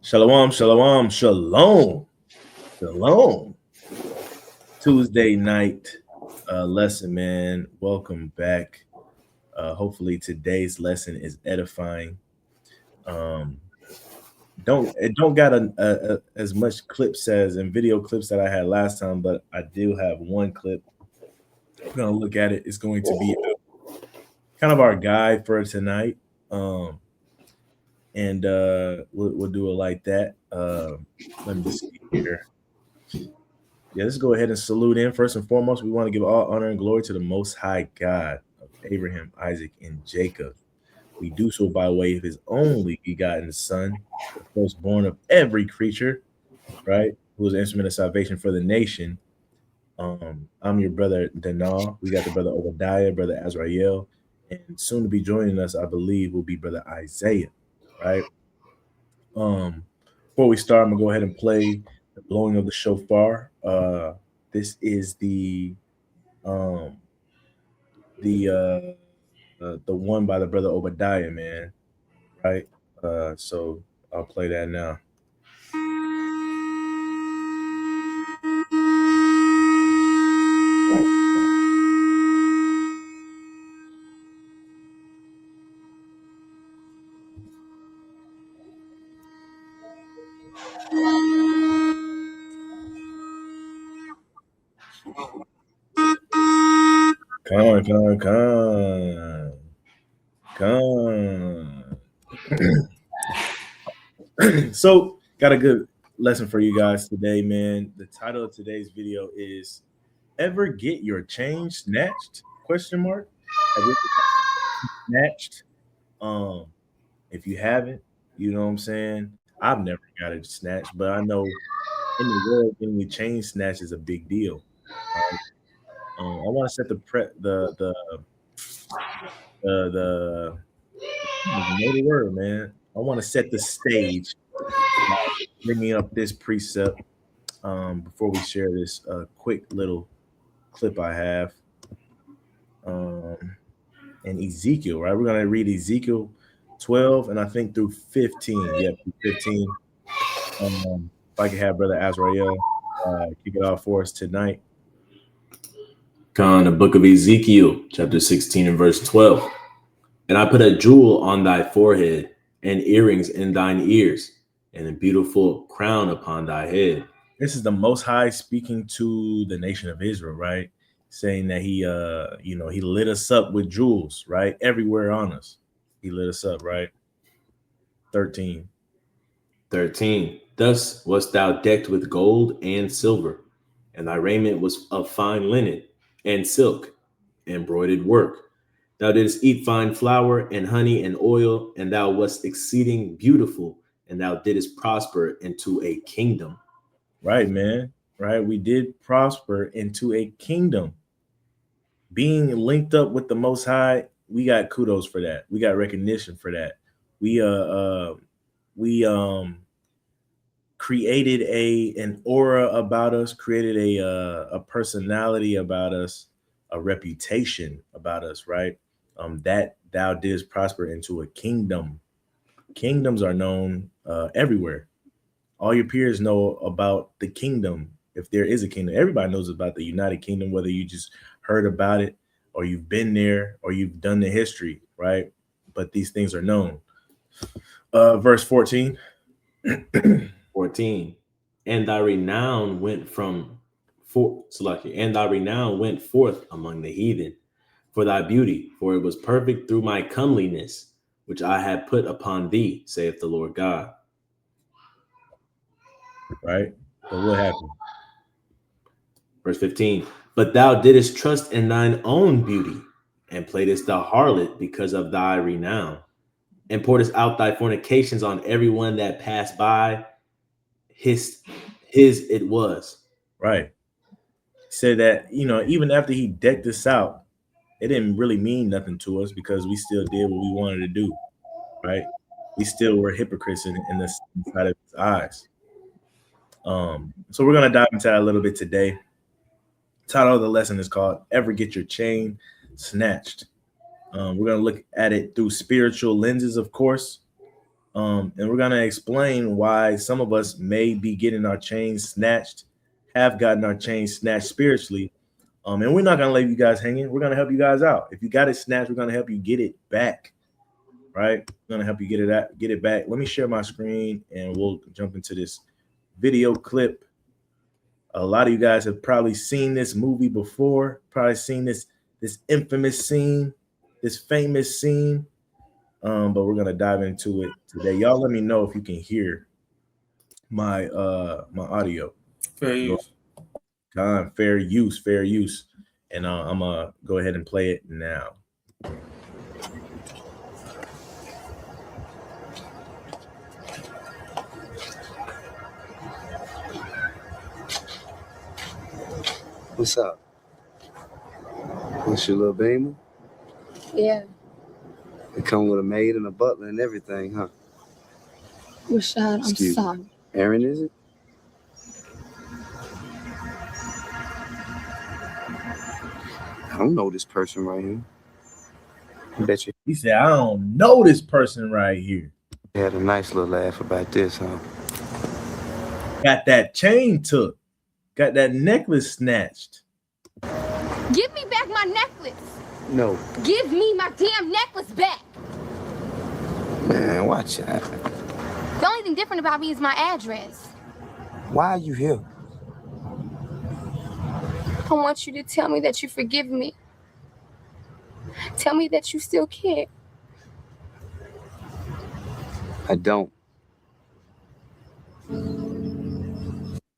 Shalom, shalom, shalom, shalom. Tuesday night lesson, man. Welcome back. Hopefully today's lesson is edifying. Um, don't got as much clips as and video clips that I had last time, but I do have one clip. We're gonna look at it. It's going to be kind of our guide for tonight. Um, and we'll do it like that. Let me see here. Yeah, let's go ahead and salute in. First and foremost, we want to give all honor and glory to the Most High God of Abraham, Isaac, and Jacob. We do so by way of his only begotten Son, the firstborn of every creature, right? Who is the instrument of salvation for the nation. I'm your brother Danal. We got the brother Obadiah, brother Azrael, and soon to be joining us, I believe, will be brother Isaiah, right? Um, Before we start, I'm gonna go ahead and play the blowing of the shofar. This is um the one by the brother Obadiah, man. Right? So I'll play that now. Come. So got a good lesson for you guys today, man. The title of today's video is "Ever Get Your Chain Snatched?" Question mark. Have you ever snatched? Um, if you haven't, you know what I'm saying. I've never got it snatched, but I know in the world, getting your chain snatched is a big deal. Right? I want to set the I don't even know the word, man. I want to set the stage by bringing up this precept before we share this quick little clip I have um, in Ezekiel. Right, we're gonna read Ezekiel 12 and I think through 15. Yep, through 15. If I could have Brother Azrael kick it off for us tonight. The book of Ezekiel, chapter 16 and verse 12. And I put a jewel on thy forehead, and earrings in thine ears, and a beautiful crown upon thy head. This is the Most High speaking to the nation of Israel, right? Saying that he lit us up with jewels, right? Everywhere on us. He lit us up, right? 13. 13. Thus wast thou decked with gold and silver, and thy raiment was of fine linen and silk, embroidered work. Thou didst eat fine flour and honey and oil, and thou wast exceeding beautiful, and thou didst prosper into a kingdom. Right, man. Right. We did prosper into a kingdom. Being linked up with the Most High, we got kudos for that. We got recognition for that. We created an aura about us, created a personality about us, a reputation about us, right? That thou didst prosper into a kingdom. Kingdoms are known everywhere. All your peers know about the kingdom. If there is a kingdom, everybody knows about the United Kingdom, whether you just heard about it or you've been there or you've done the history, right? But these things are known. Verse 14. 14. And thy renown went and thy renown went forth among the heathen for thy beauty, for it was perfect through my comeliness, which I had put upon thee, saith the Lord God. Right? But what happened? Verse 15. But thou didst trust in thine own beauty, and playedst the harlot because of thy renown, and pouredst out thy fornications on everyone that passed by. His it was. Right. He said that, even after he decked us out, it didn't really mean nothing to us because we still did what we wanted to do, right? We still were hypocrites in the side of his eyes. So we're gonna dive into that a little bit today. Title of the lesson is called "Ever Get Your Chain Snatched?" We're gonna look at it through spiritual lenses, of course. And we're gonna explain why some of us may be getting our chains snatched, have gotten our chains snatched spiritually. And we're not gonna leave you guys hanging. We're gonna help you guys out. If you got it snatched, we're gonna help you get it back. Right? We're gonna help you get it back. Let me share my screen and we'll jump into this video clip. A lot of you guys have probably seen this movie before, probably seen this infamous scene, this famous scene. But we're gonna dive into it today. Y'all let me know if you can hear my my audio. Fair use. Fair use. And I'm gonna go ahead and play it now. What's up? What's your little baby? Yeah. They come with a maid and a butler and everything, huh? Rashad, I'm Excuse me. sorry. Aaron, is it? I don't know this person right here. I bet you He said, I don't know this person right here. had a nice little laugh about this, huh? Got that chain took, got that necklace snatched. Give me back my necklace. No. Give me my damn necklace back. Man, watch out. The only thing different about me is my address. Why are you here? I want you to tell me that you forgive me. Tell me that you still care. I don't.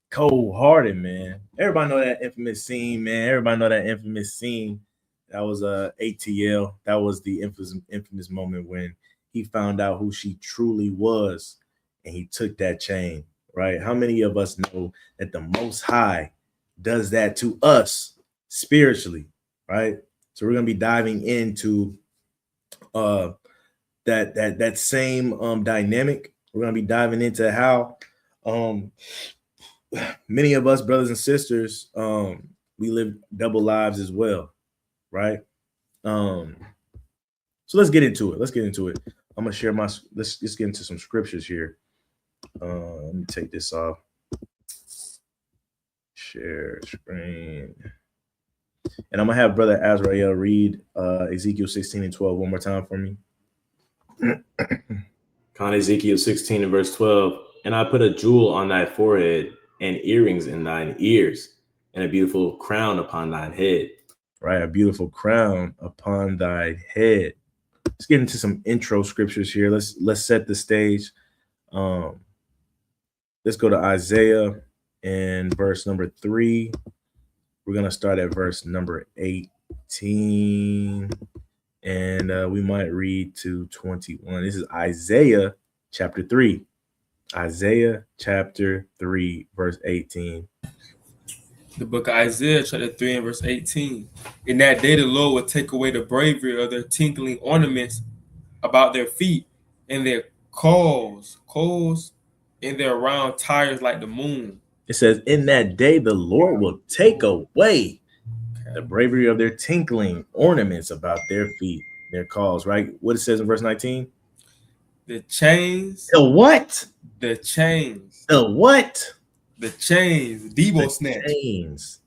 Cold-hearted, man. Everybody know that infamous scene, man. Everybody know that infamous scene. That was ATL. That was the infamous moment when he found out who she truly was, and he took that chain. Right? How many of us know that the Most High does that to us spiritually? Right? So we're gonna be diving into that same dynamic. We're gonna be diving into how many of us brothers and sisters we live double lives as well, right? So let's get into it. I'm gonna share my let's get into some scriptures here. Let me take this off. Share screen. And I'm gonna have Brother Azrael read Ezekiel 16 and 12 one more time for me. Con Ezekiel 16 and verse 12. And I put a jewel on thy forehead, and earrings in thine ears, and a beautiful crown upon thine head. Right, a beautiful crown upon thy head. Let's get into some intro scriptures here. Let's set the stage. Let's go to Isaiah and verse number 3. We're gonna start at verse number 18, and we might read to 21. This is Isaiah chapter 3. Isaiah chapter 3, verse 18. The book of Isaiah, chapter 3 and verse 18. In that day, the Lord will take away the bravery of their tinkling ornaments about their feet, and their coals in their round tires like the moon. It says, in that day, the Lord will take away the bravery of their tinkling ornaments about their feet, their calls, right? What it says in verse 19? The chains. The what? The chains. The what? The chains. Debo snatch. Chains.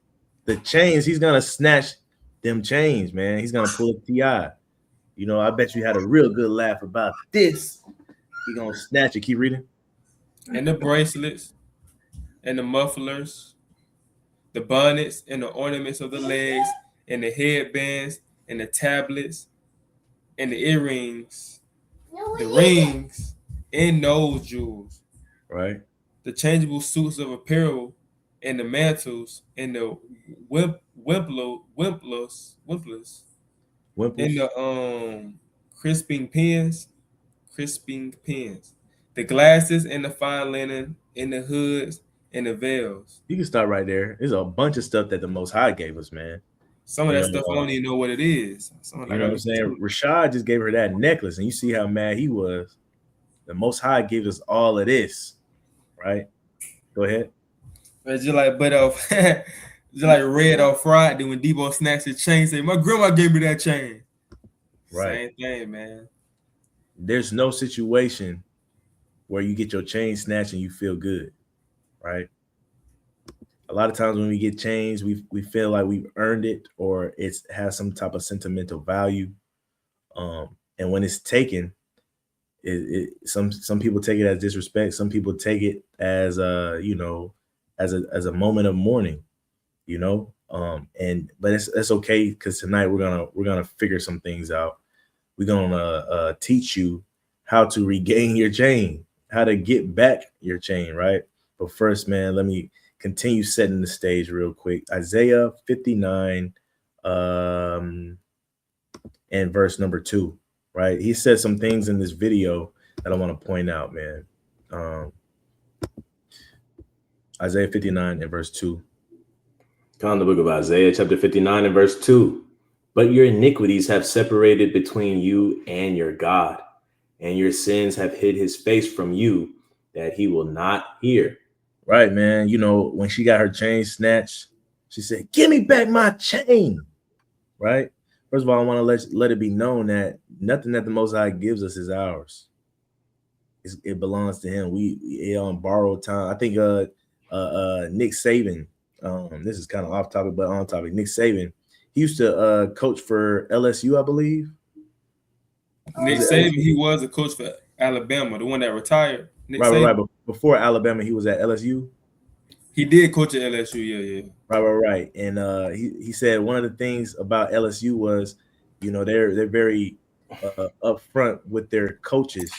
The chains. He's gonna snatch them chains, man. He's gonna pull a T.I. You know, I bet you had a real good laugh about this. He's gonna snatch it. Keep reading. And the bracelets, and the mufflers, the bonnets, and the ornaments of the legs, and the headbands, and the tablets, and the earrings, the rings, and nose jewels. Right. The changeable suits of apparel, and the mantles, and the wimplers, and the crisping pins, the glasses, and the fine linen, and the hoods, and the veils. You can start right there. There's a bunch of stuff that the Most High gave us, man. Some of that stuff I don't even know what it is. You know what I'm saying? Rashad just gave her that necklace, and you see how mad he was. The Most High gave us all of this, right? Go ahead. But just like Red on Friday when Debo snatched his chain, say, my grandma gave me that chain. Right. Same thing, man. There's no situation where you get your chain snatched and you feel good, right? A lot of times when we get chains, we feel like we've earned it or it has some type of sentimental value. And when it's taken, some people take it as disrespect. Some people take it as as a moment of mourning, but it's okay because tonight we're gonna figure some things out. We're gonna teach you how to regain your chain, how to get back your chain, right? But first, man, let me continue setting the stage real quick. Isaiah 59 and verse number 2, right? He said some things in this video that I want to point out, man. Isaiah 59 and verse 2. On the book of Isaiah, chapter 59 and verse 2. But your iniquities have separated between you and your God, and your sins have hid his face from you, that he will not hear. Right, man. When she got her chain snatched, she said, "Give me back my chain." Right? First of all, I want to let it be known that nothing that the Most High gives us is ours. It belongs to him. We on borrowed time. I think Nick Saban, this is kind of off topic, but on topic. Nick Saban, he used to coach for LSU, I believe. Nick Saban, he was a coach for Alabama, the one that retired. Right. But before Alabama, he was at LSU. He did coach at LSU, yeah. Right. And he said one of the things about LSU was, they're very upfront with their coaches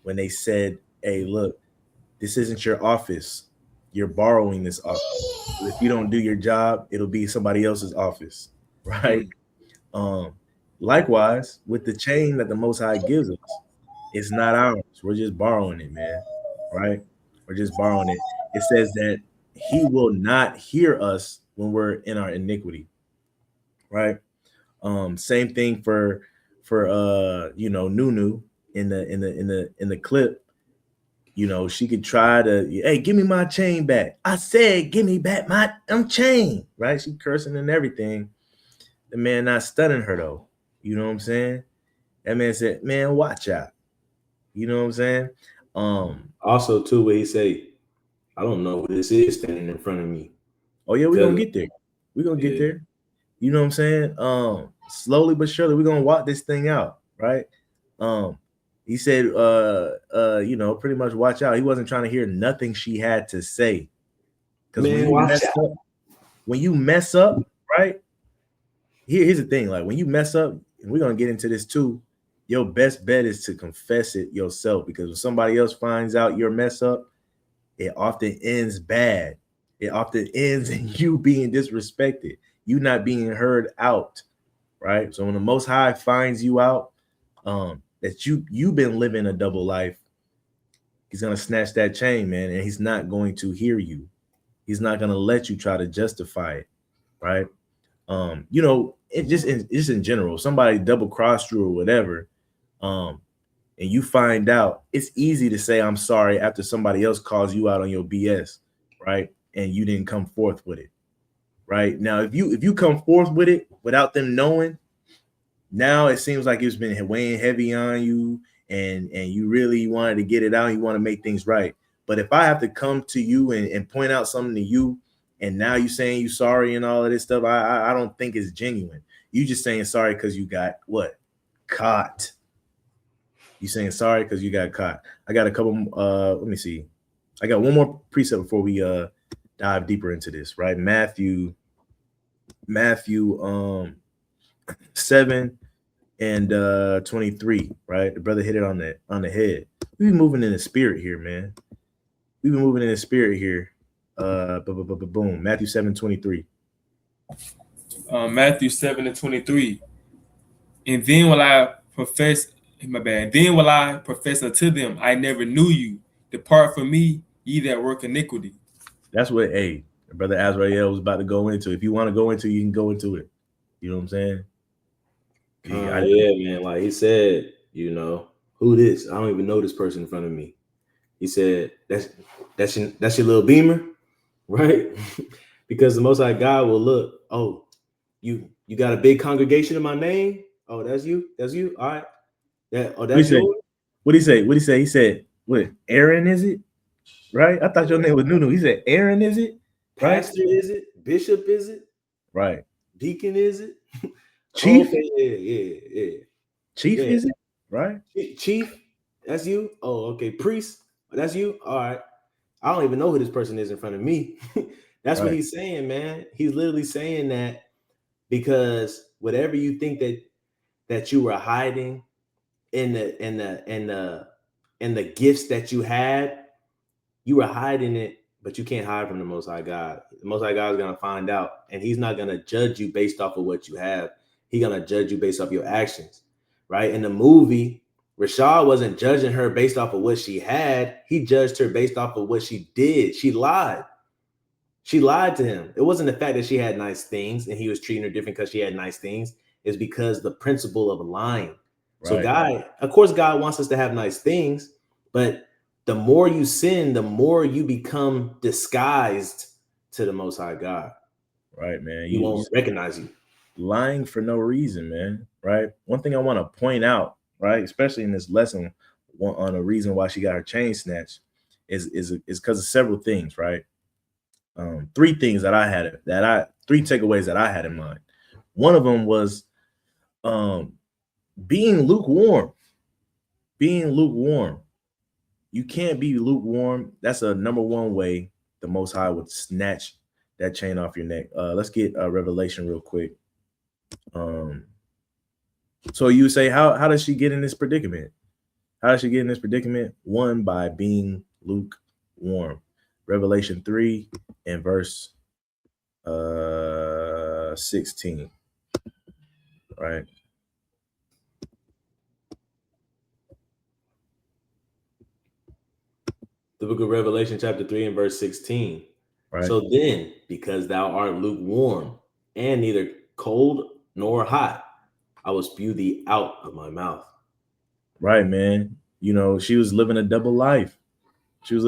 when they said, "Hey, look, this isn't your office. You're borrowing this office. If you don't do your job, it'll be somebody else's office," right? Likewise, with the chain that the Most High gives us, it's not ours. We're just borrowing it, man. Right? We're just borrowing it. It says that he will not hear us when we're in our iniquity. Right? Same thing for Nunu in the clip. She could try to, "Hey, give me my chain back. I said, give me back my chain," right? She cursing and everything. The man not stunning her though. You know what I'm saying? That man said, "Man, watch out." You know what I'm saying? Also, too, where he say, "I don't know who this is standing in front of me." Oh yeah, we're gonna get there. We're gonna get there. You know what I'm saying? Slowly but surely, we're gonna walk this thing out, right? He said, pretty much watch out. He wasn't trying to hear nothing she had to say. Because when you mess up, right? Here's the thing: like when you mess up, and we're gonna get into this too. Your best bet is to confess it yourself, because when somebody else finds out your mess up, it often ends bad. It often ends in you being disrespected, you not being heard out, right? So when the Most High finds you out, that you've been living a double life, he's gonna snatch that chain, man, and he's not going to hear you. He's not gonna let you try to justify it, right? It just in general, somebody double crossed you or whatever, and you find out, it's easy to say I'm sorry after somebody else calls you out on your BS, right? And you didn't come forth with it, right? Now, if you come forth with it without them knowing, now it seems like it's been weighing heavy on you, and you really wanted to get it out. You want to make things right. But if I have to come to you and point out something to you, and now you saying you sorry and all of this stuff, I don't think it's genuine. You just saying sorry because you got what? Caught. You saying sorry because you got caught. I got a couple. Let me see. I got one more precept before we dive deeper into this. Right, Matthew 7 and 23. Right, the brother hit it on the head. We've been moving in the spirit here, man. We've been moving in the spirit here. Boom. Matthew 7:23. Matthew 7 and 23. And then will I profess, Then will I profess unto them, I never knew you. Depart from me, ye that work iniquity. That's what Brother Azrael was about to go into. If you want to go into, you can go into it. You know what I'm saying? Yeah, man. Like he said, who this? I don't even know this person in front of me. He said, that's your little beamer, right? Because the Most High God will look. Oh, you got a big congregation in my name. Oh, that's you. All right. That's yours. What did he say? He said, What Aaron is it? Right? I thought your name was Nunu. He said Aaron is it? Right? Pastor is it? Bishop is it? Right. Deacon is it? Chief? Okay, yeah. Chief Yeah. is it? Right? Chief, that's you? Oh, okay. Priest, that's you? All right. I don't even know who this person is in front of me. That's what Right. he's saying, man. He's literally saying that because whatever you think that you were hiding in the gifts that you had, you were hiding it, but you can't hide from the Most High God. The Most High God is gonna find out, and He's not gonna judge you based off of what you have. He's gonna judge you based off your actions, right? In the movie, Rashad wasn't judging her based off of what she had. He judged her based off of what she did. She lied. She lied to him. It wasn't the fact that she had nice things and he was treating her different because she had nice things. It's because the principle of lying. So Right. God, of course, God wants us to have nice things, but the more you sin, the more you become disguised to the Most High God. Right, man. He won't recognize you. Lying for no reason, man. Right. One thing I want to point out, right, especially in this lesson, on a reason why she got her chain snatched is because of several things, right? Three things three takeaways that I had in mind. One of them was being lukewarm. Being lukewarm. You can't be lukewarm. That's a number one way the Most High would snatch that chain off your neck. Let's get Revelation real quick. So you say, how does she get in this predicament? How does she get in this predicament? One, by being lukewarm. Revelation 3 and verse 16. Right. The book of Revelation, chapter 3 and verse 16. Right. So then, because thou art lukewarm and neither cold nor hot, I will spew thee out of my mouth. Right, man. You know, she was living a double life. She was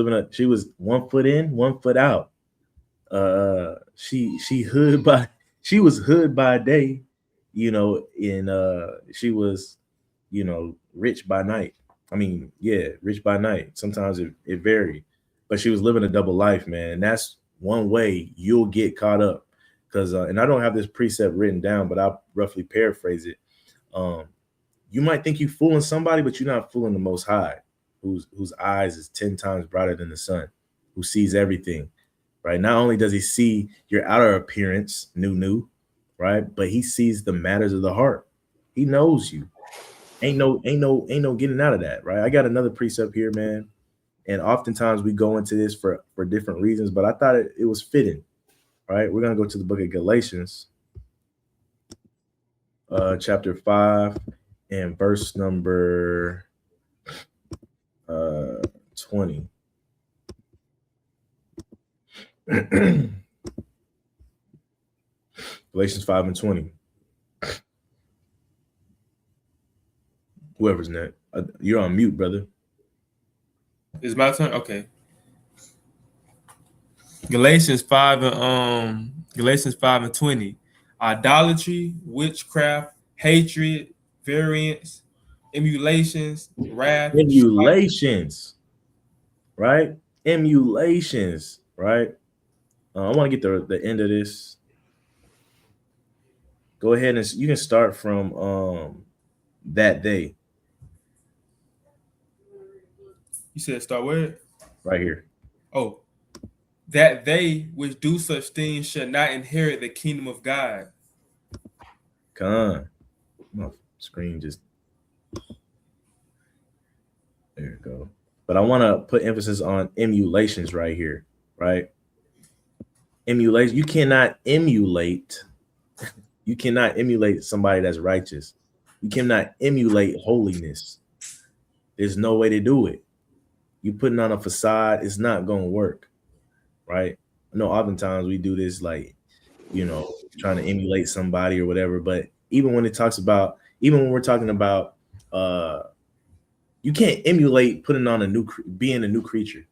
1 foot in, 1 foot out. She was hood by day, you know, and she was, you know, rich by night. I mean, yeah, rich by night. Sometimes it varied, but she was living a double life, man. And that's one way you'll get caught up. Because, and I don't have this precept written down, but I'll roughly paraphrase it. You might think you're fooling somebody, but you're not fooling the Most High, whose eyes is 10 times brighter than the sun, who sees everything, right? Not only does he see your outer appearance, new, right? But he sees the matters of the heart. He knows you. Ain't no getting out of that, right? I got another precept here, man. And oftentimes we go into this for different reasons, but I thought it was fitting, right? We're going to go to the book of Galatians, chapter 5 and verse number 20. Galatians 5 and 20. Whoever's next. You're on mute, brother. It's my turn? Okay. Galatians 5 and 20. Idolatry, witchcraft, hatred, variance, emulations, wrath, Emulations, right? Emulations, right? I want to get the end of this. Go ahead and you can start from that day. You said start where? Right here. Oh, that they which do such things shall not inherit the kingdom of God. Come on. My screen just. There you go. But I want to put emphasis on emulations right here, right? Emulation. You cannot emulate. You cannot emulate somebody that's righteous. You cannot emulate holiness. There's no way to do it. You putting on a facade, it's not going to work, right? I know oftentimes we do this, like, you know, trying to emulate somebody or whatever. But even when when we're talking about, you can't emulate putting on being a new creature.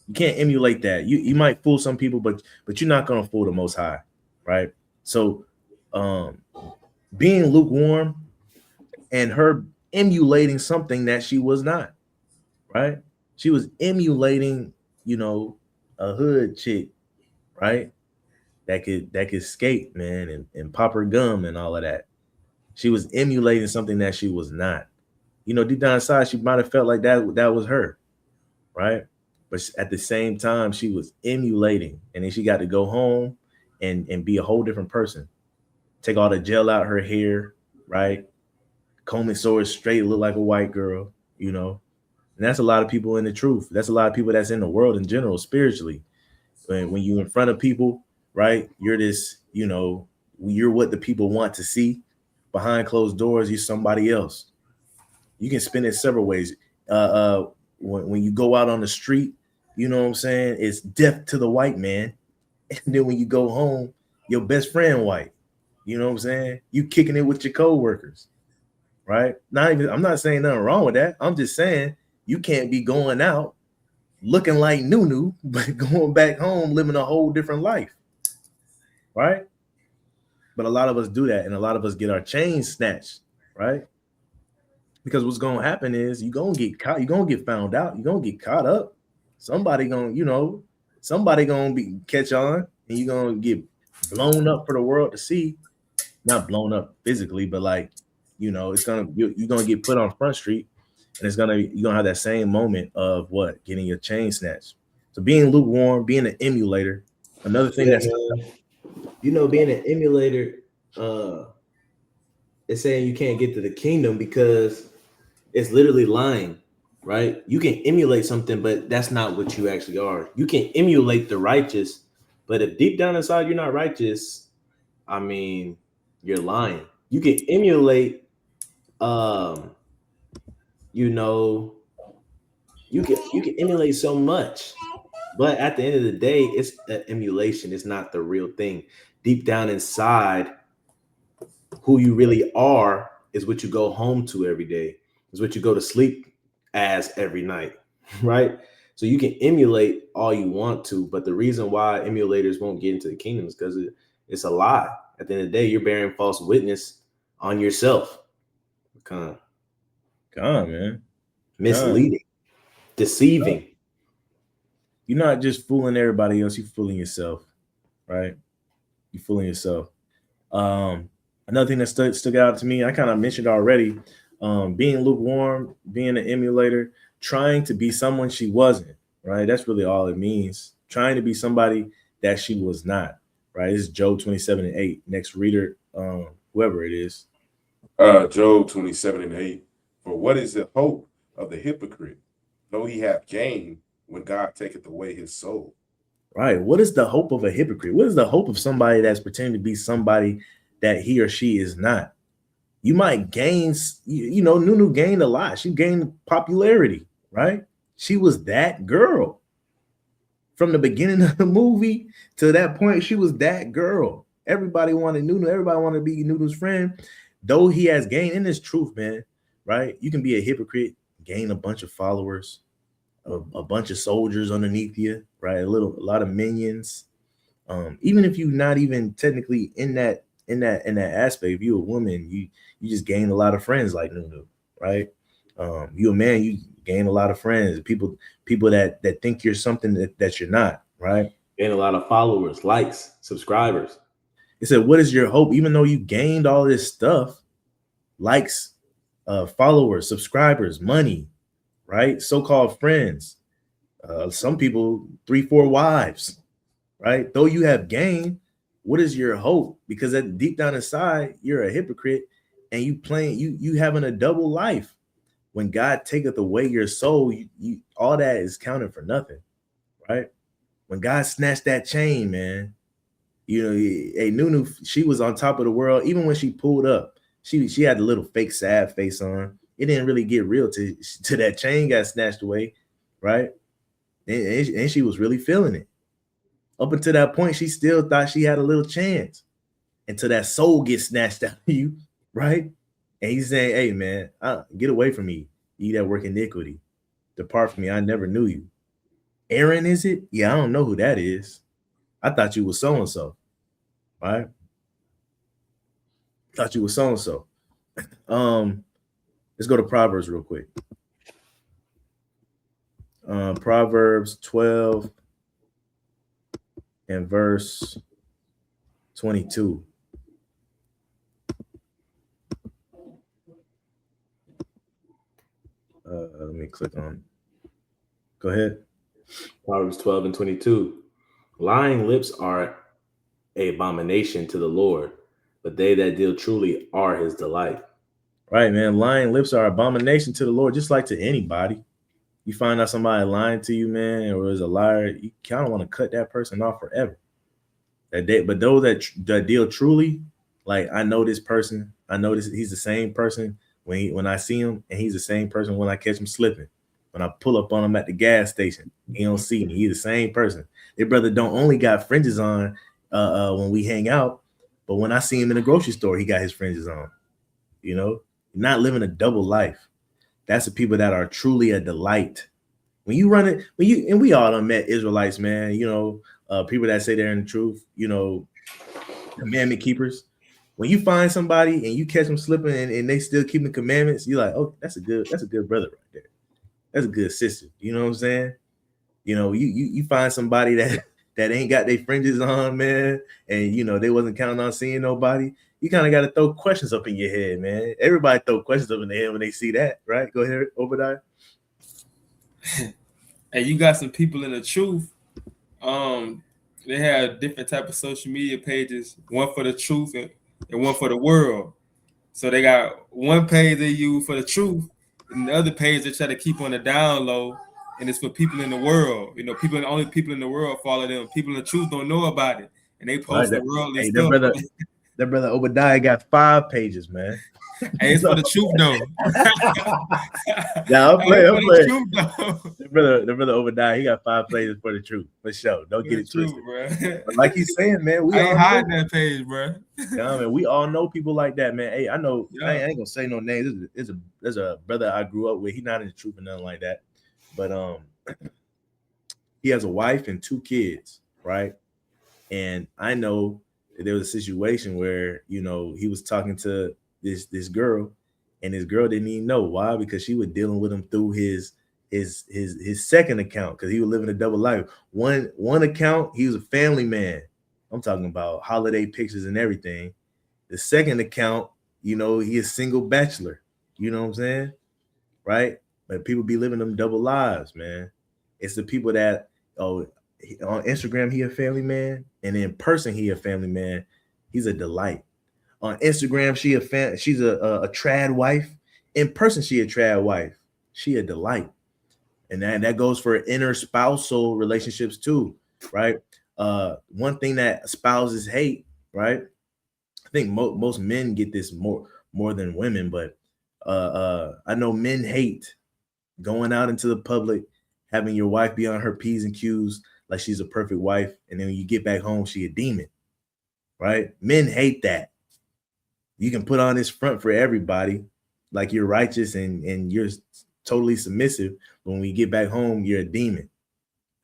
You can't emulate that. You might fool some people, but you're not going to fool the Most High, right? So, being lukewarm and her emulating something that she was not, right? She was emulating, a hood chick, right? That could skate, man, and pop her gum and all of that. She was emulating something that she was not. Deep down inside, she might have felt like that was her, right? But at the same time, she was emulating, and then she got to go home and be a whole different person. Take all the gel out her hair, right? Comb it so it's straight, look like a white girl, And that's a lot of people in the truth. That's a lot of people that's in the world in general, spiritually. When you're in front of people, right? You're this, you're what the people want to see. Behind closed doors, you're somebody else. You can spin it several ways. When you go out on the street, you know what I'm saying? It's death to the white man. And then when you go home, your best friend white. You know what I'm saying? You kicking it with your coworkers, right? I'm not saying nothing wrong with that. I'm just saying you can't be going out looking like Nunu, but going back home living a whole different life, right? But a lot of us do that, and a lot of us get our chains snatched, right? Because what's gonna happen is you're gonna get caught, you're gonna get found out, you're gonna get caught up. Somebody gonna be catch on, and you're gonna get blown up for the world to see. Not blown up physically, but like, you're gonna get put on Front Street, and you're gonna have that same moment of what? Getting your chain snatched. So being lukewarm, being an emulator, another thing Yeah, that's man. Being an emulator, it's saying you can't get to the kingdom because it's literally lying, right? You can emulate something, but that's not what you actually are. You can emulate the righteous, but if deep down inside you're not righteous, I mean, you're lying. You can emulate, um, you know, you can emulate so much, but at the end of the day, it's an emulation. It's not the real thing. Deep down inside, who you really are is what you go home to every day. Is what you go to sleep as every night, right? So you can emulate all you want to, but the reason why emulators won't get into the kingdom is because it's a lie. At the end of the day, you're bearing false witness on yourself. Kind of gone, man. misleading, deceiving. You're not just fooling everybody else, you're fooling yourself, right? You're fooling yourself. Another thing that stuck out to me, I kind of mentioned already, being lukewarm, being an emulator, trying to be someone she wasn't, right? That's really all it means. Trying to be somebody that she was not, right? This is Job 27:8. Next reader, whoever it is. Job 27:8. For what is the hope of the hypocrite, though he have gained when God taketh away his soul? Right. What is the hope of a hypocrite? What is the hope of somebody that's pretending to be somebody that he or she is not? You might gain, Nunu gained a lot. She gained popularity, right? She was that girl. From the beginning of the movie to that point, she was that girl. Everybody wanted Nunu. Everybody wanted to be Nunu's friend. Though he has gained, and it's truth, man, right? You can be a hypocrite, gain a bunch of followers, a bunch of soldiers underneath you, right? A lot of minions. Even if you're not even technically in that aspect, if you're a woman, you just gain a lot of friends like Nunu, right? You a man, you gain a lot of friends, people that think you're something that you're not, right? And a lot of followers, likes, subscribers. It said, what is your hope? Even though you gained all this stuff, likes, followers, subscribers, money, right? So-called friends. Some people 3-4 wives, right? Though you have gained, what is your hope? Because at deep down inside, you're a hypocrite, and you having a double life. When God taketh away your soul, you all that is counted for nothing, right? When God snatched that chain, man, hey, Nunu, she was on top of the world. Even when she pulled up, she had a little fake sad face on. It didn't really get real to that chain got snatched away, right? And she was really feeling it. Up until that point, she still thought she had a little chance until that soul gets snatched out of you, right? And he's saying, hey, man, get away from me, ye that work iniquity. Depart from me, I never knew you. Aaron, is it? Yeah, I don't know who that is. I thought you was so-and-so, right? Thought you was so-and-so. Let's go to Proverbs real quick. Proverbs 12 and verse 22. Let me click on. Go ahead. Proverbs 12 and 22. Lying lips are an abomination to the Lord, but they that deal truly are his delight. Right, man. Lying lips are abomination to the Lord, just like to anybody. You find out somebody lying to you, man, or is a liar, you kind of want to cut that person off forever. But those that deal truly, like I know this person, I know this he's the same person when I see him, and he's the same person when I catch him slipping. When I pull up on him at the gas station, he don't see me. He's the same person. Their brother don't only got fringes on when we hang out, but when I see him in the grocery store, he got his fringes on. You know, not living a double life. That's the people that are truly a delight. When you run it, and we all done met Israelites, man. You know, people that say they're in the truth. You know, commandment keepers. When you find somebody and you catch them slipping and they still keep the commandments, you're like, oh, that's a good brother right there. That's a good sister. You know what I'm saying? You know, you find somebody that ain't got their fringes on, man, and you know they wasn't counting on seeing nobody. You kind of got to throw questions up in your head, man. Everybody throw questions up in their head when they see that, right? Go ahead, Obadiah. And you got some people in the truth. They have different type of social media pages, one for the truth and one for the world. So they got one page they use for the truth, and the other page they try to keep on the down low, and it's for people in the world. You know, only people in the world follow them. People in the truth don't know about it, and they post the worldly stuff. That brother Obadiah got 5 pages, man. Hey, it's for the truth though. Yeah, I'm playing. The brother Obadiah, he got 5 pages for the truth, for sure. Don't get it twisted, bro. But like he's saying, man, we I ain't hiding that page, bro. Yeah, man, we all know people like that, man. Hey, I know. Yeah. I ain't gonna say no names. There's a brother I grew up with. He's not in the truth or nothing like that, but he has a wife and 2 kids, right? And I know that there was a situation where you know he was talking to this girl, and this girl didn't even know why, because she was dealing with him through his second account, because he was living a double life. One account, he was a family man. I'm talking about holiday pictures and everything. The second account, you know, he is single bachelor. You know what I'm saying? Right? But people be living them double lives, man. It's the people that, on Instagram, he a family man, and in person, he a family man. He's a delight. On Instagram, she's a trad wife. In person, she a trad wife. She a delight. And that goes for interspousal relationships too, right? One thing that spouses hate, right? I think most men get this more than women, but I know men hate going out into the public, having your wife be on her P's and Q's like she's a perfect wife, and then when you get back home, she a demon, right? Men hate that. You can put on this front for everybody, like you're righteous and you're totally submissive. But when we get back home, you're a demon.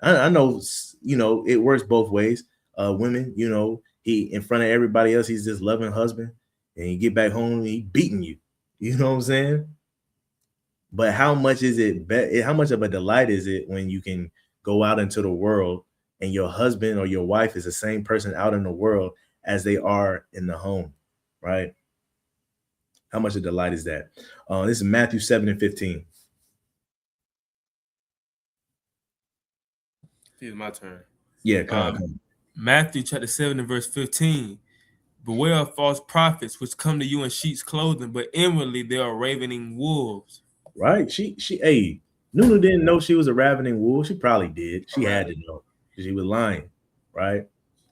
I know, you know, it works both ways. Women, you know, he in front of everybody else, he's this loving husband, and you get back home, he beating you. You know what I'm saying? But how much is it? How much of a delight is it when you can go out into the world and your husband or your wife is the same person out in the world as they are in the home, right? How much of delight is that? This is Matthew 7 and 15. It's my turn. Yeah, come on. Matthew chapter 7 and verse 15. Beware of false prophets which come to you in sheep's clothing, but inwardly they are ravening wolves. Right. Hey, Nunu didn't know she was a ravening wolf. She probably did. She had to know. She was lying, right?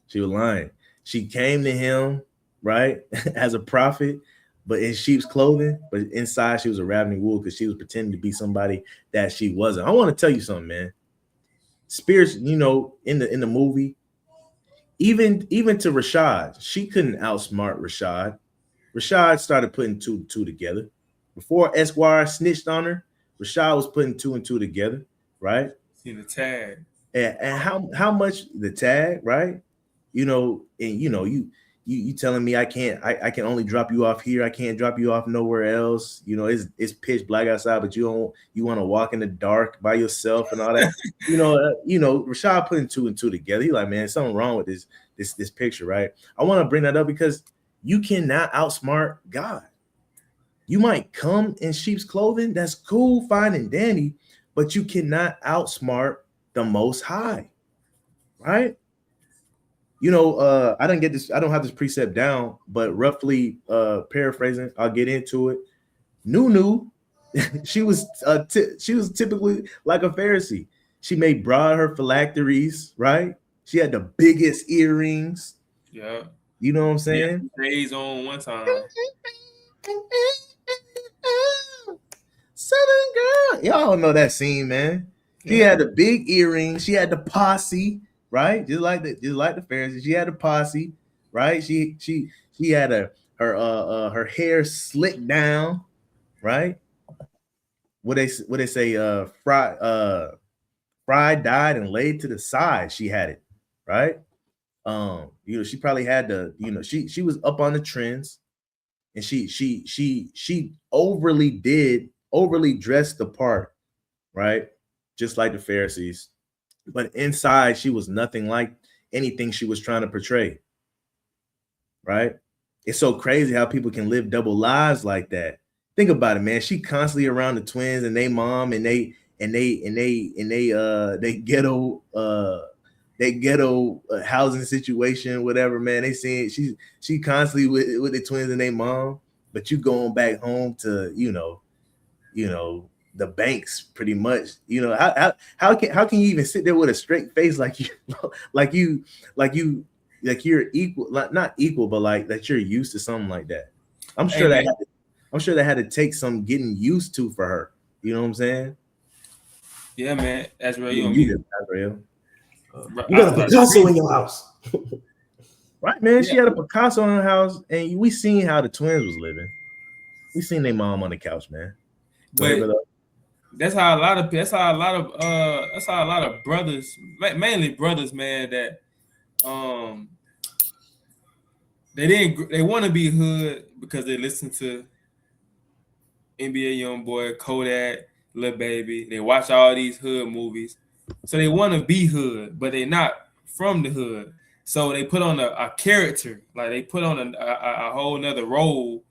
She was lying. She came to him, right, as a prophet, but in sheep's clothing, but inside she was a ravening wolf because she was pretending to be somebody that she wasn't. I want to tell you something, man. Spirits, you know, in the movie, even to Rashad, she couldn't outsmart Rashad. Rashad started putting two together. Before Esquire snitched on her, Rashad was putting 2 and 2 together, right? See the tag. And how much the tag, right? You know, and you know, you you telling me I can only drop you off here. I can't drop you off nowhere else. You know, it's pitch black outside, but you want to walk in the dark by yourself and all that. Rashad putting 2 and 2 together. He like, man, something wrong with this picture, right? I want to bring that up because you cannot outsmart God. You might come in sheep's clothing. That's cool, fine, and dandy, but you cannot outsmart the Most High, right? I don't have this precept down, but roughly paraphrasing, I'll get into it. Nunu, she was typically like a Pharisee. She made broad her phylacteries, right? She had the biggest earrings. Yeah. You know what I'm saying? Praise on one time. Southern girl. Y'all know that scene, man. She had the big earrings. She had the posse, right? Just like the Pharisees. She had a posse, right? She had her hair slicked down, right? What they say, fried, dyed, and laid to the side. She had it, right? She probably had she was up on the trends, and she overly dressed the part, right? Just like the Pharisees. But inside, she was nothing like anything she was trying to portray, right? It's so crazy how people can live double lives like that. Think about it, man. She constantly around the twins and they mom and they ghetto housing situation, whatever, man. They saying she constantly with the twins and they mom, but you going back home to the banks pretty much. How can you even sit there with a straight face like you're equal, not equal, but like that you're used to something like that. I'm sure that had to take some getting used to for her. You know what I'm saying? Yeah, man. That's real. You got a Picasso in your house. Right, man. She had a Picasso in her house, and we seen how the twins was living. We seen their mom on the couch, man. But that's how a lot of brothers, mainly brothers, man, that they want to be hood because they listen to NBA Youngboy, Kodak, Lil Baby. They watch all these hood movies, so they want to be hood, but they're not from the hood. So they put on a character, like they put on a whole nother role,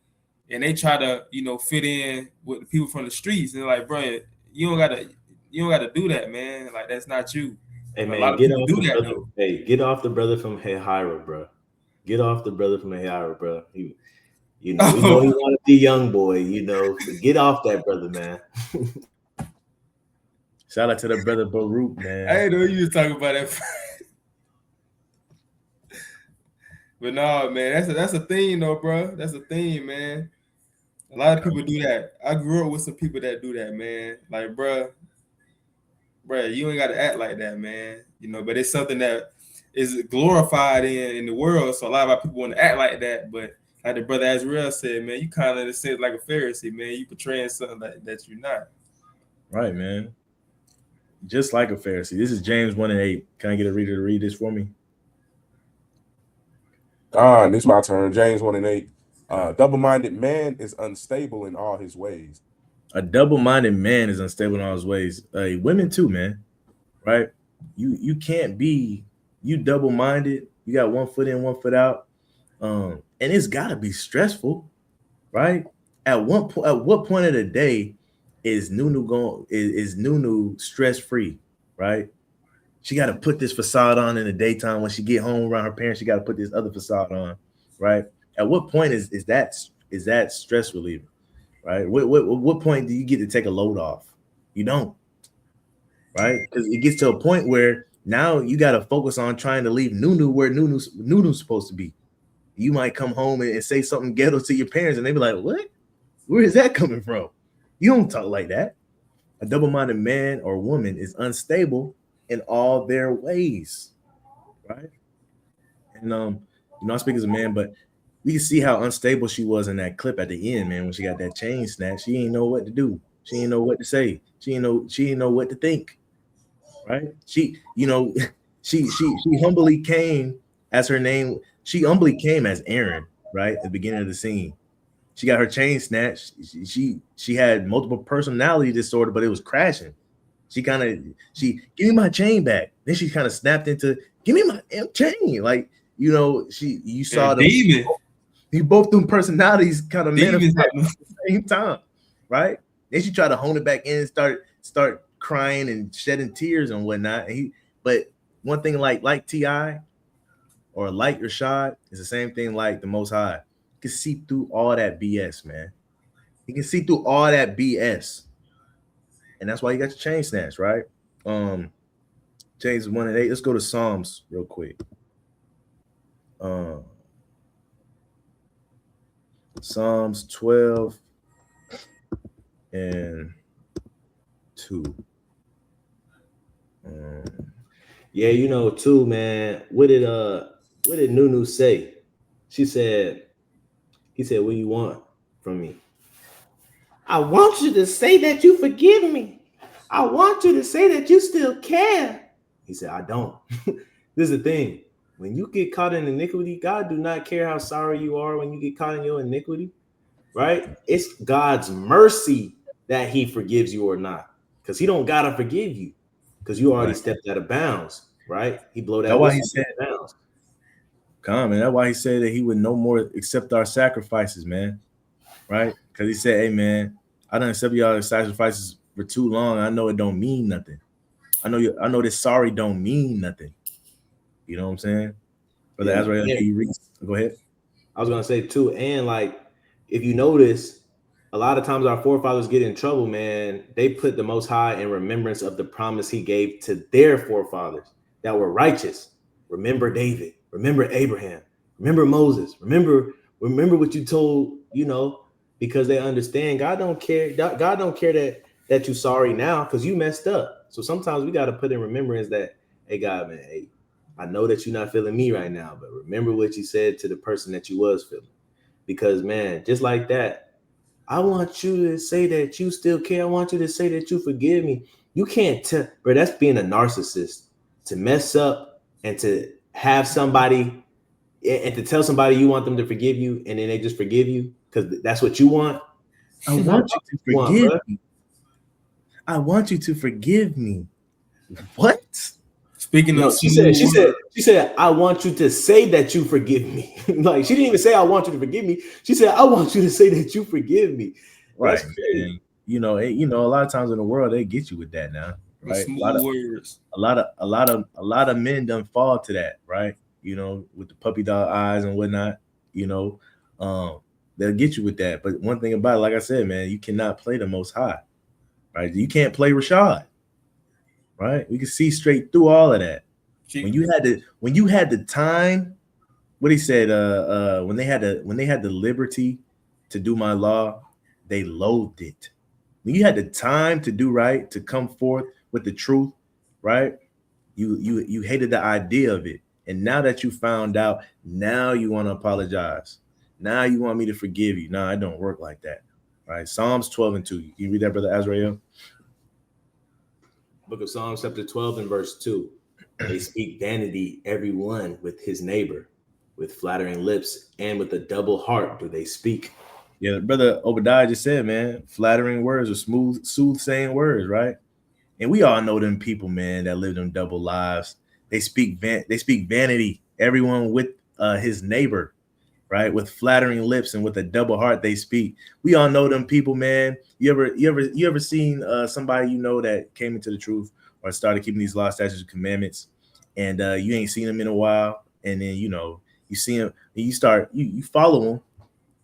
and they try to fit in with the people from the streets. And they're like, bro, you don't gotta do that, man. Like that's not you. Hey man, get off the brother from Hehira, bro. Get off the brother from Hehira, bro. We know he want to be young boy. Get off that brother, man. Shout out to the brother Baruch, man. I didn't know you was talking about that. But no, man, that's a thing, though, bro. That's a thing, man. A lot of people do that. I grew up with some people that do that, man. Like, bro, you ain't got to act like that, man. But it's something that is glorified in the world. So a lot of our people want to act like that. But like the brother Azrael said, man, you kind of said like a Pharisee, man. You portraying something that you're not. Right, man. Just like a Pharisee. This is James 1:8. Can I get a reader to read this for me? This is my turn. James 1:8. Double-minded man is unstable in all his ways. A double-minded man is unstable in all his ways. Women too, man. Right? You can't be double-minded. You got one foot in, one foot out. And it's gotta be stressful, right? At what point of the day is Nunu stress-free, right? She got to put this facade on in the daytime. When she get home around her parents, she got to put this other facade on, right? At what point is that stress relieving, right? What point do you get to take a load off? You don't, right? Because it gets to a point where now you got to focus on trying to leave Nunu where Nunu's supposed to be. You might come home and say something ghetto to your parents, and they be like, "What? Where is that coming from?" You don't talk like that. A double-minded man or woman is unstable in all their ways, right? And I speak as a man, but we can see how unstable she was in that clip at the end, man. When she got that chain snatched, she ain't know what to do. She ain't know what to say. She ain't know what to think, right? She humbly came as her name. She humbly came as Aaron, right? At the beginning of the scene. She got her chain snatched. She had multiple personality disorder, but it was crashing. She give me my chain back. Then she kind of snapped into give me my chain. Like, you saw the demon. You both them personalities kind of Demons manifest at the same time, right? Then she tried to hone it back in and start crying and shedding tears and whatnot. But one thing like T.I. or like Rashad is the same thing like the Most High. You can see through all that BS, man. You can see through all that BS. And that's why you got your chain snatched, right? James 1:8. Let's go to Psalms real quick. Psalms 12 and 2. Yeah, too, man. What did Nunu say? He said, what do you want from me? I want you to say that you forgive me. I want you to say that you still care. He said, I don't. This is the thing. When you get caught in iniquity, God do not care how sorry you are when you get caught in your iniquity, right? It's God's mercy that he forgives you or not, because he don't got to forgive you because you already stepped out of bounds, right? He blew that. That's why he said, come, man. That's why he said that he would no more accept our sacrifices, man, right? Because he said, hey, man, I don't accept y'all sacrifices for too long. I know it don't mean nothing. I know this sorry don't mean nothing. You know what I'm saying? Brother Azrael, go ahead. I was gonna say too, and like if you notice, a lot of times our forefathers get in trouble, man. They put the Most High in remembrance of the promise he gave to their forefathers that were righteous. Remember David, remember Abraham, remember Moses, remember what you told, because they understand God don't care. God don't care that you're sorry now because you messed up. So sometimes we got to put in remembrance that, hey, God, man, hey, I know that you're not feeling me right now, but remember what you said to the person that you was feeling. Because, man, just like that, I want you to say that you still care. I want you to say that you forgive me. You can't tell, bro, that's being a narcissist, to mess up and to have somebody and to tell somebody you want them to forgive you and then they just forgive you because that's what you want. I want you to forgive me. I want you to forgive me. What? Speaking of, she said, I want you to say that you forgive me. Like, she didn't even say, I want you to forgive me. She said, I want you to say that you forgive me. Right. And, a lot of times in the world, they get you with that now. Right. A lot of men done fall to that, right? With the puppy dog eyes and whatnot, they'll get you with that. But one thing about it, like I said, man, you cannot play the Most High, right? You can't play Rashad. Right, we can see straight through all of that. When you had the time, what he said, when they had the liberty to do my law, they loathed it. When you had the time to do right, to come forth with the truth, right? You hated the idea of it, and now that you found out, now you want to apologize. Now you want me to forgive you. No, it don't work like that, right? Psalms 12 and 2. You read that, Brother Azrael? Book of Psalms, chapter 12 and verse 2. They speak vanity, everyone with his neighbor, with flattering lips and with a double heart do they speak. Yeah, Brother Obadiah just said, man, flattering words or soothsaying words, right? And we all know them people, man, that live them double lives. They speak vanity, everyone with his neighbor, right? With flattering lips and with a double heart they speak. We all know them people, man. You ever seen somebody that came into the truth or started keeping these laws, statutes, and commandments, and you ain't seen them in a while, and then you see them, and you follow them.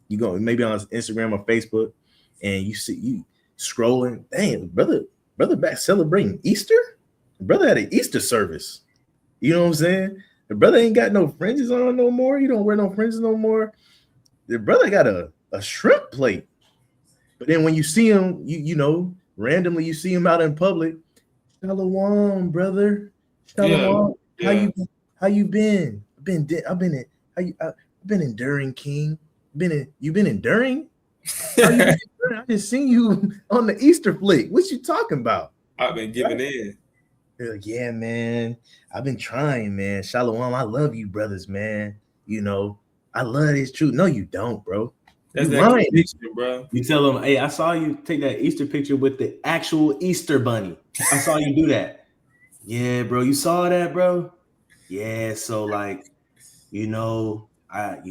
You go maybe on Instagram or Facebook, and you scrolling. Dang, brother back celebrating Easter. Brother had an Easter service. You know what I'm saying? The brother ain't got no fringes on no more. You don't wear no fringes no more. The brother got a shrimp plate. But then when you see him, randomly you see him out in public. Shalom, brother. Shalom. Yeah. How you been? I've been enduring, King. You been enduring? How you been enduring? I just seen you on the Easter flick. What you talking about? I've been giving in. Yeah, man. I've been trying, man. Shalom. I love you, brothers, man. you know, I love this truth. No, you don't, bro. That's You that lying. conviction, bro. You tell them, hey, I saw you take that Easter picture with the actual Easter bunny. I saw you do that. Yeah, bro. You saw that, bro? Yeah. So like, I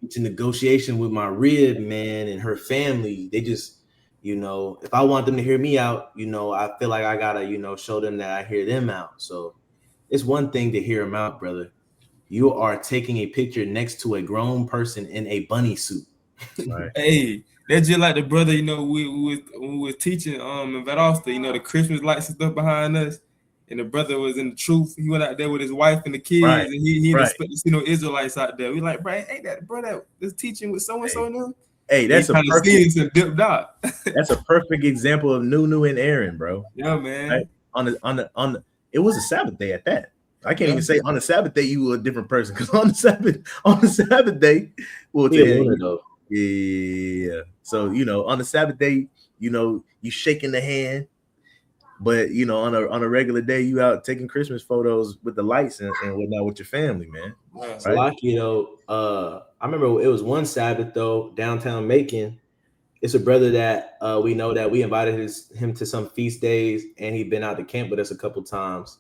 it's a negotiation with my rib man and her family. They just, if I want them to hear me out, I feel like I gotta, show them that I hear them out. So it's one thing to hear them out, brother. You are taking a picture next to a grown person in a bunny suit. Right. Hey, that's just like the brother, we was teaching in Valdosta, the Christmas lights and stuff behind us. And the brother was in the truth. He went out there with his wife and the kids, Right. and he didn't Right. expect to see no Israelites out there. We like, bro, ain't that brother that's teaching with so and so now? Hey, that's a kind of perfect. and dipped out. That's a perfect example of Nunu and Aaron, bro. Yeah, man. Right? On the it was a Sabbath day at that. I can't even say on the Sabbath day you were a different person, because on the Sabbath day, we'll tell you. Yeah. So on the Sabbath day, you shaking the hand, but on a regular day, you out taking Christmas photos with the lights and whatnot with your family, man. Yeah. So like, I remember it was one Sabbath though, downtown Macon. It's a brother that we know that we invited him to some feast days, and he'd been out to camp with us a couple times.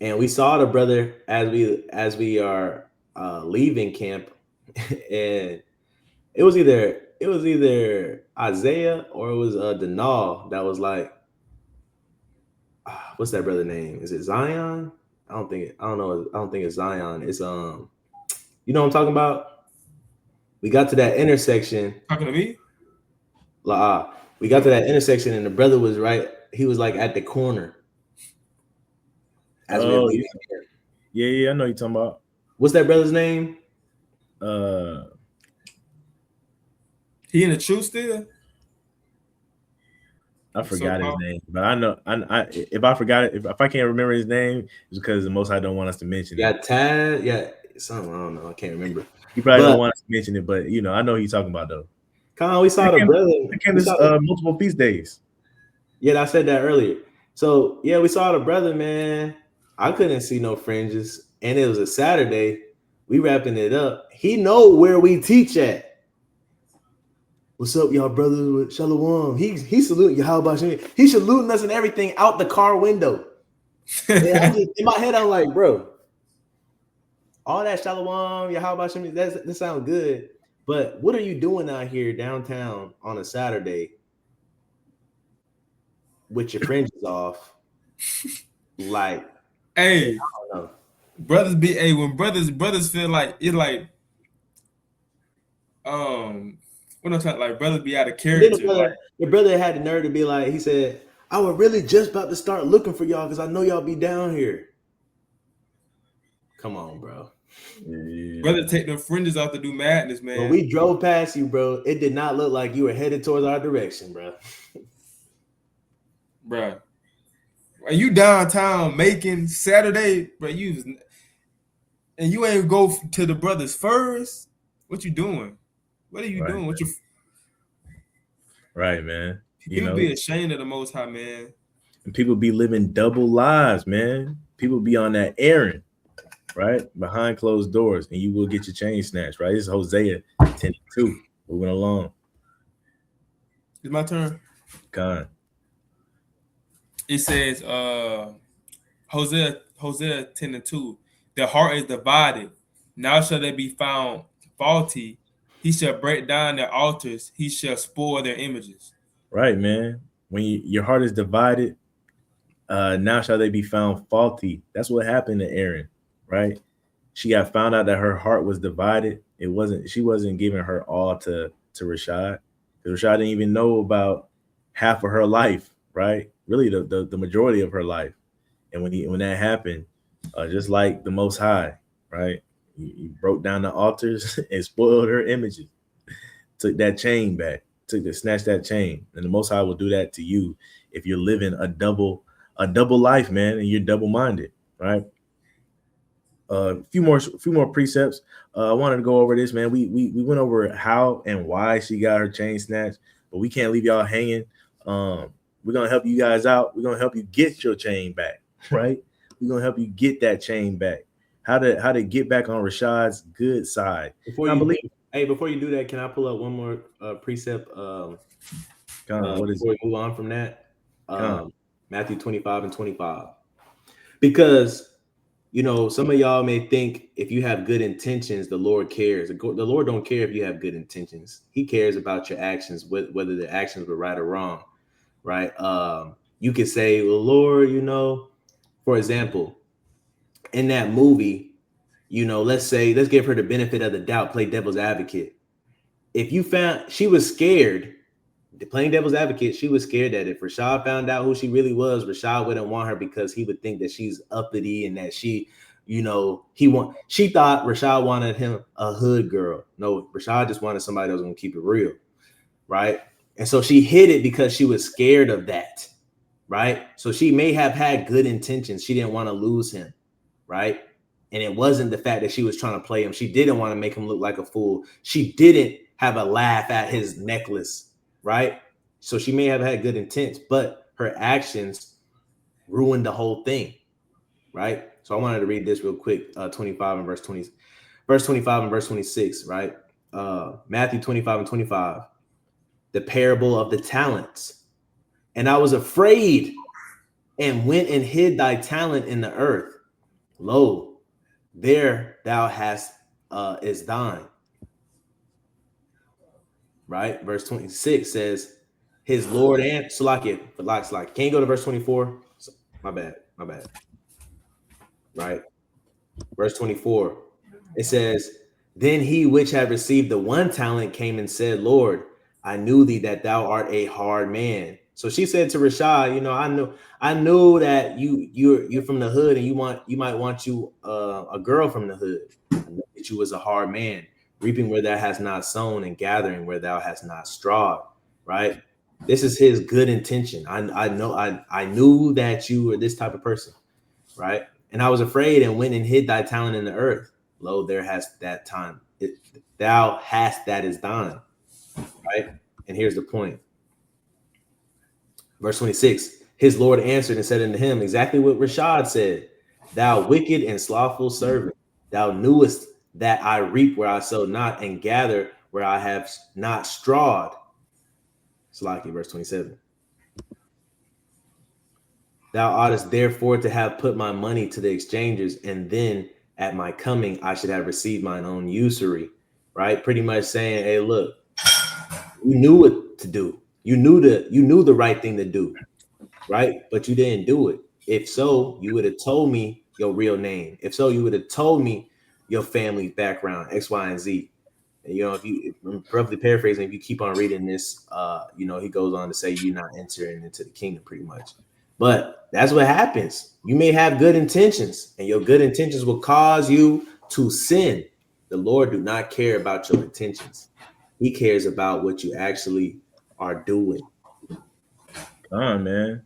And we saw the brother as we are leaving camp, and it was either Isaiah or it was Denal that was like, what's that brother name? Is it Zion? I don't think it's Zion. It's you know what I'm talking about? We got to that intersection. Talking to me? We got to that intersection and the brother was right. He was like at the corner. Oh, yeah, I know you're talking about. What's that brother's name? He in the truth still? I forgot his name, but I know if I forgot it, if I can't remember his name, it's because the Most High don't want us to mention it. Tad, something, I don't know, I can't remember. He probably don't want us to mention it, but I know who you're talking about though. Colin, we saw the brother. It came multiple feast days. Yeah, I said that earlier. So yeah, we saw the brother, man. I couldn't see no fringes, and it was a Saturday. We wrapping it up. He know where we teach at. What's up, y'all, brothers with Shalom? He saluting you. How about you? He saluting us and everything out the car window. Man, in my head, I'm like, bro, all that Shalom, yeah, how about you? That sounds good. But what are you doing out here downtown on a Saturday with your fringes off? Like, hey, I don't know. Brothers be when brothers feel like it's like what I'm talking, like brothers be out of character. The brother had the nerve to be like, he said, I was really just about to start looking for y'all because I know y'all be down here. Come on, bro. Yeah. Brother, take them fringes off to do madness, man. When we drove past you, bro, it did not look like you were headed towards our direction, bro. Bro. Are you downtown Macon Saturday, bro? And you ain't go to the brothers first? What you doing? What are you doing? What you? Right, man. People be ashamed of the Most High, man. And people be living double lives, man. People be on that errand, right, behind closed doors, and you will get your chain snatched, right? This is Hosea 10:2. Moving along. It's my turn. God. It says, Hosea 10:2. The heart is divided. Now shall they be found faulty. He shall break down their altars. He shall spoil their images. Right, man. When your heart is divided, now shall they be found faulty. That's what happened to Aaron, right? She got found out that her heart was divided. She wasn't giving her all to Rashad. Rashad didn't even know about half of her life, right? Really the majority of her life. And when that happened, just like the Most High, right? He broke down the altars and spoiled her images. Took that chain back. Snatched that chain. And the Most High will do that to you if you're living a double life, man, and you're double-minded, right? A few more precepts. I wanted to go over this, man. We went over how and why she got her chain snatched, but we can't leave y'all hanging. We're gonna help you guys out. We're gonna help you get your chain back, right? We're gonna help you get that chain back, how to get back on Rashad's good side. Before And I you believe. before you do that, can I pull up one more precept What is before it? we move on from that? Con. Matthew 25 and 25. Because some of y'all may think if you have good intentions, the Lord cares. The Lord don't care if you have good intentions. He cares about your actions, whether the actions were right or wrong, right? You could say, well, Lord, for example, in that movie, let's give her the benefit of the doubt, play devil's advocate. If you found she was scared, playing devil's advocate, she was scared that if Rashad found out who she really was, Rashad wouldn't want her because he would think that she's uppity and that she thought Rashad wanted him a hood girl. No, Rashad just wanted somebody that was going to keep it real, right? And so she hid it because she was scared of that, right? So she may have had good intentions. She didn't want to lose him, right? And it wasn't the fact that she was trying to play him. She didn't want to make him look like a fool. She didn't have a laugh at his necklace, right? So she may have had good intents, but her actions ruined the whole thing, right? So I wanted to read this real quick, 25 and verse 20, verse 25 and verse 26, right? Matthew 25 and 25, the parable of the talents. And I was afraid and went and hid thy talent in the earth. Lo, there thou hast is thine. Right? Verse 26 says, his Lord and Salakia. Can you go to verse 24? My bad. Right? Verse 24. It says, then he which had received the one talent came and said, Lord, I knew thee that thou art a hard man. So she said to Rashad, I know that you're from the hood and you might want a girl from the hood. I know that you was a hard man, reaping where thou hast not sown and gathering where thou hast not strawed. Right? This is his good intention. I knew that you were this type of person, right? And I was afraid and went and hid thy talent in the earth. Lo, there hast that time. Thou hast that is thine. Right? And here's the point. Verse 26, his Lord answered and said unto him exactly what Rashad said. Thou wicked and slothful servant, thou knewest that I reap where I sow not and gather where I have not strawed. Salaki, verse 27. Thou oughtest therefore to have put my money to the exchangers, and then at my coming I should have received mine own usury. Right? Pretty much saying, hey, look, you knew what to do. You knew the right thing to do, right? But you didn't do it. If so, you would have told me your real name. If so, you would have told me your family's background, X, Y, and Z. And, if I'm roughly paraphrasing, if you keep on reading this, he goes on to say you're not entering into the kingdom pretty much. But that's what happens. You may have good intentions, and your good intentions will cause you to sin. The Lord do not care about your intentions. He cares about what you actually are doing. Man.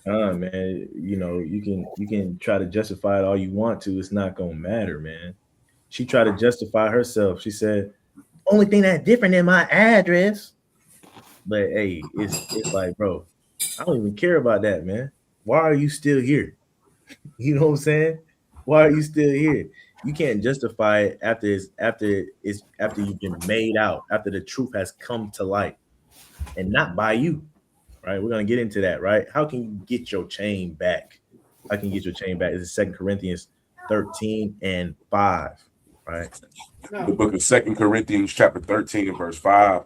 Man. You can try to justify it all you want to. It's not gonna matter, man. She tried to justify herself. She said, only thing that's different than my address. But hey, it's like, bro, I don't even care about that, man. Why are you still here? You know what I'm saying? Why are you still here? You can't justify it after you've been made out, after the truth has come to light, and not by you. Right? We're gonna get into that, right? How can you get your chain back? How can you get your chain back? This is 2 Corinthians 13 and 5, right? The book of 2 Corinthians chapter 13 and verse 5.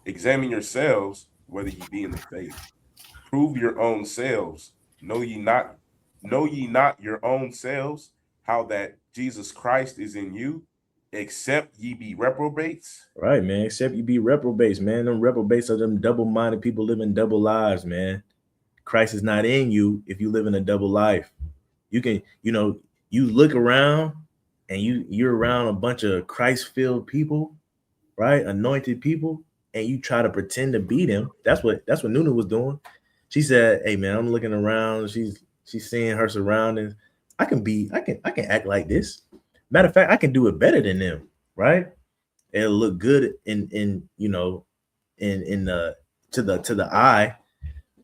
Examine yourselves whether ye be in the faith. Prove your own selves. Know ye not your own selves, how that Jesus Christ is in you, except ye be reprobates? Right, man. Except you be reprobates, man. Them reprobates are them double-minded people living double lives, man. Christ is not in you if you live in a double life. You can, you look around and you're around a bunch of Christ-filled people, right? Anointed people, and you try to pretend to be them. That's what Nuna was doing. She said, hey man, I'm looking around. She's seeing her surroundings. I can act like this. Matter of fact, I can do it better than them, right? It'll look good in to the eye,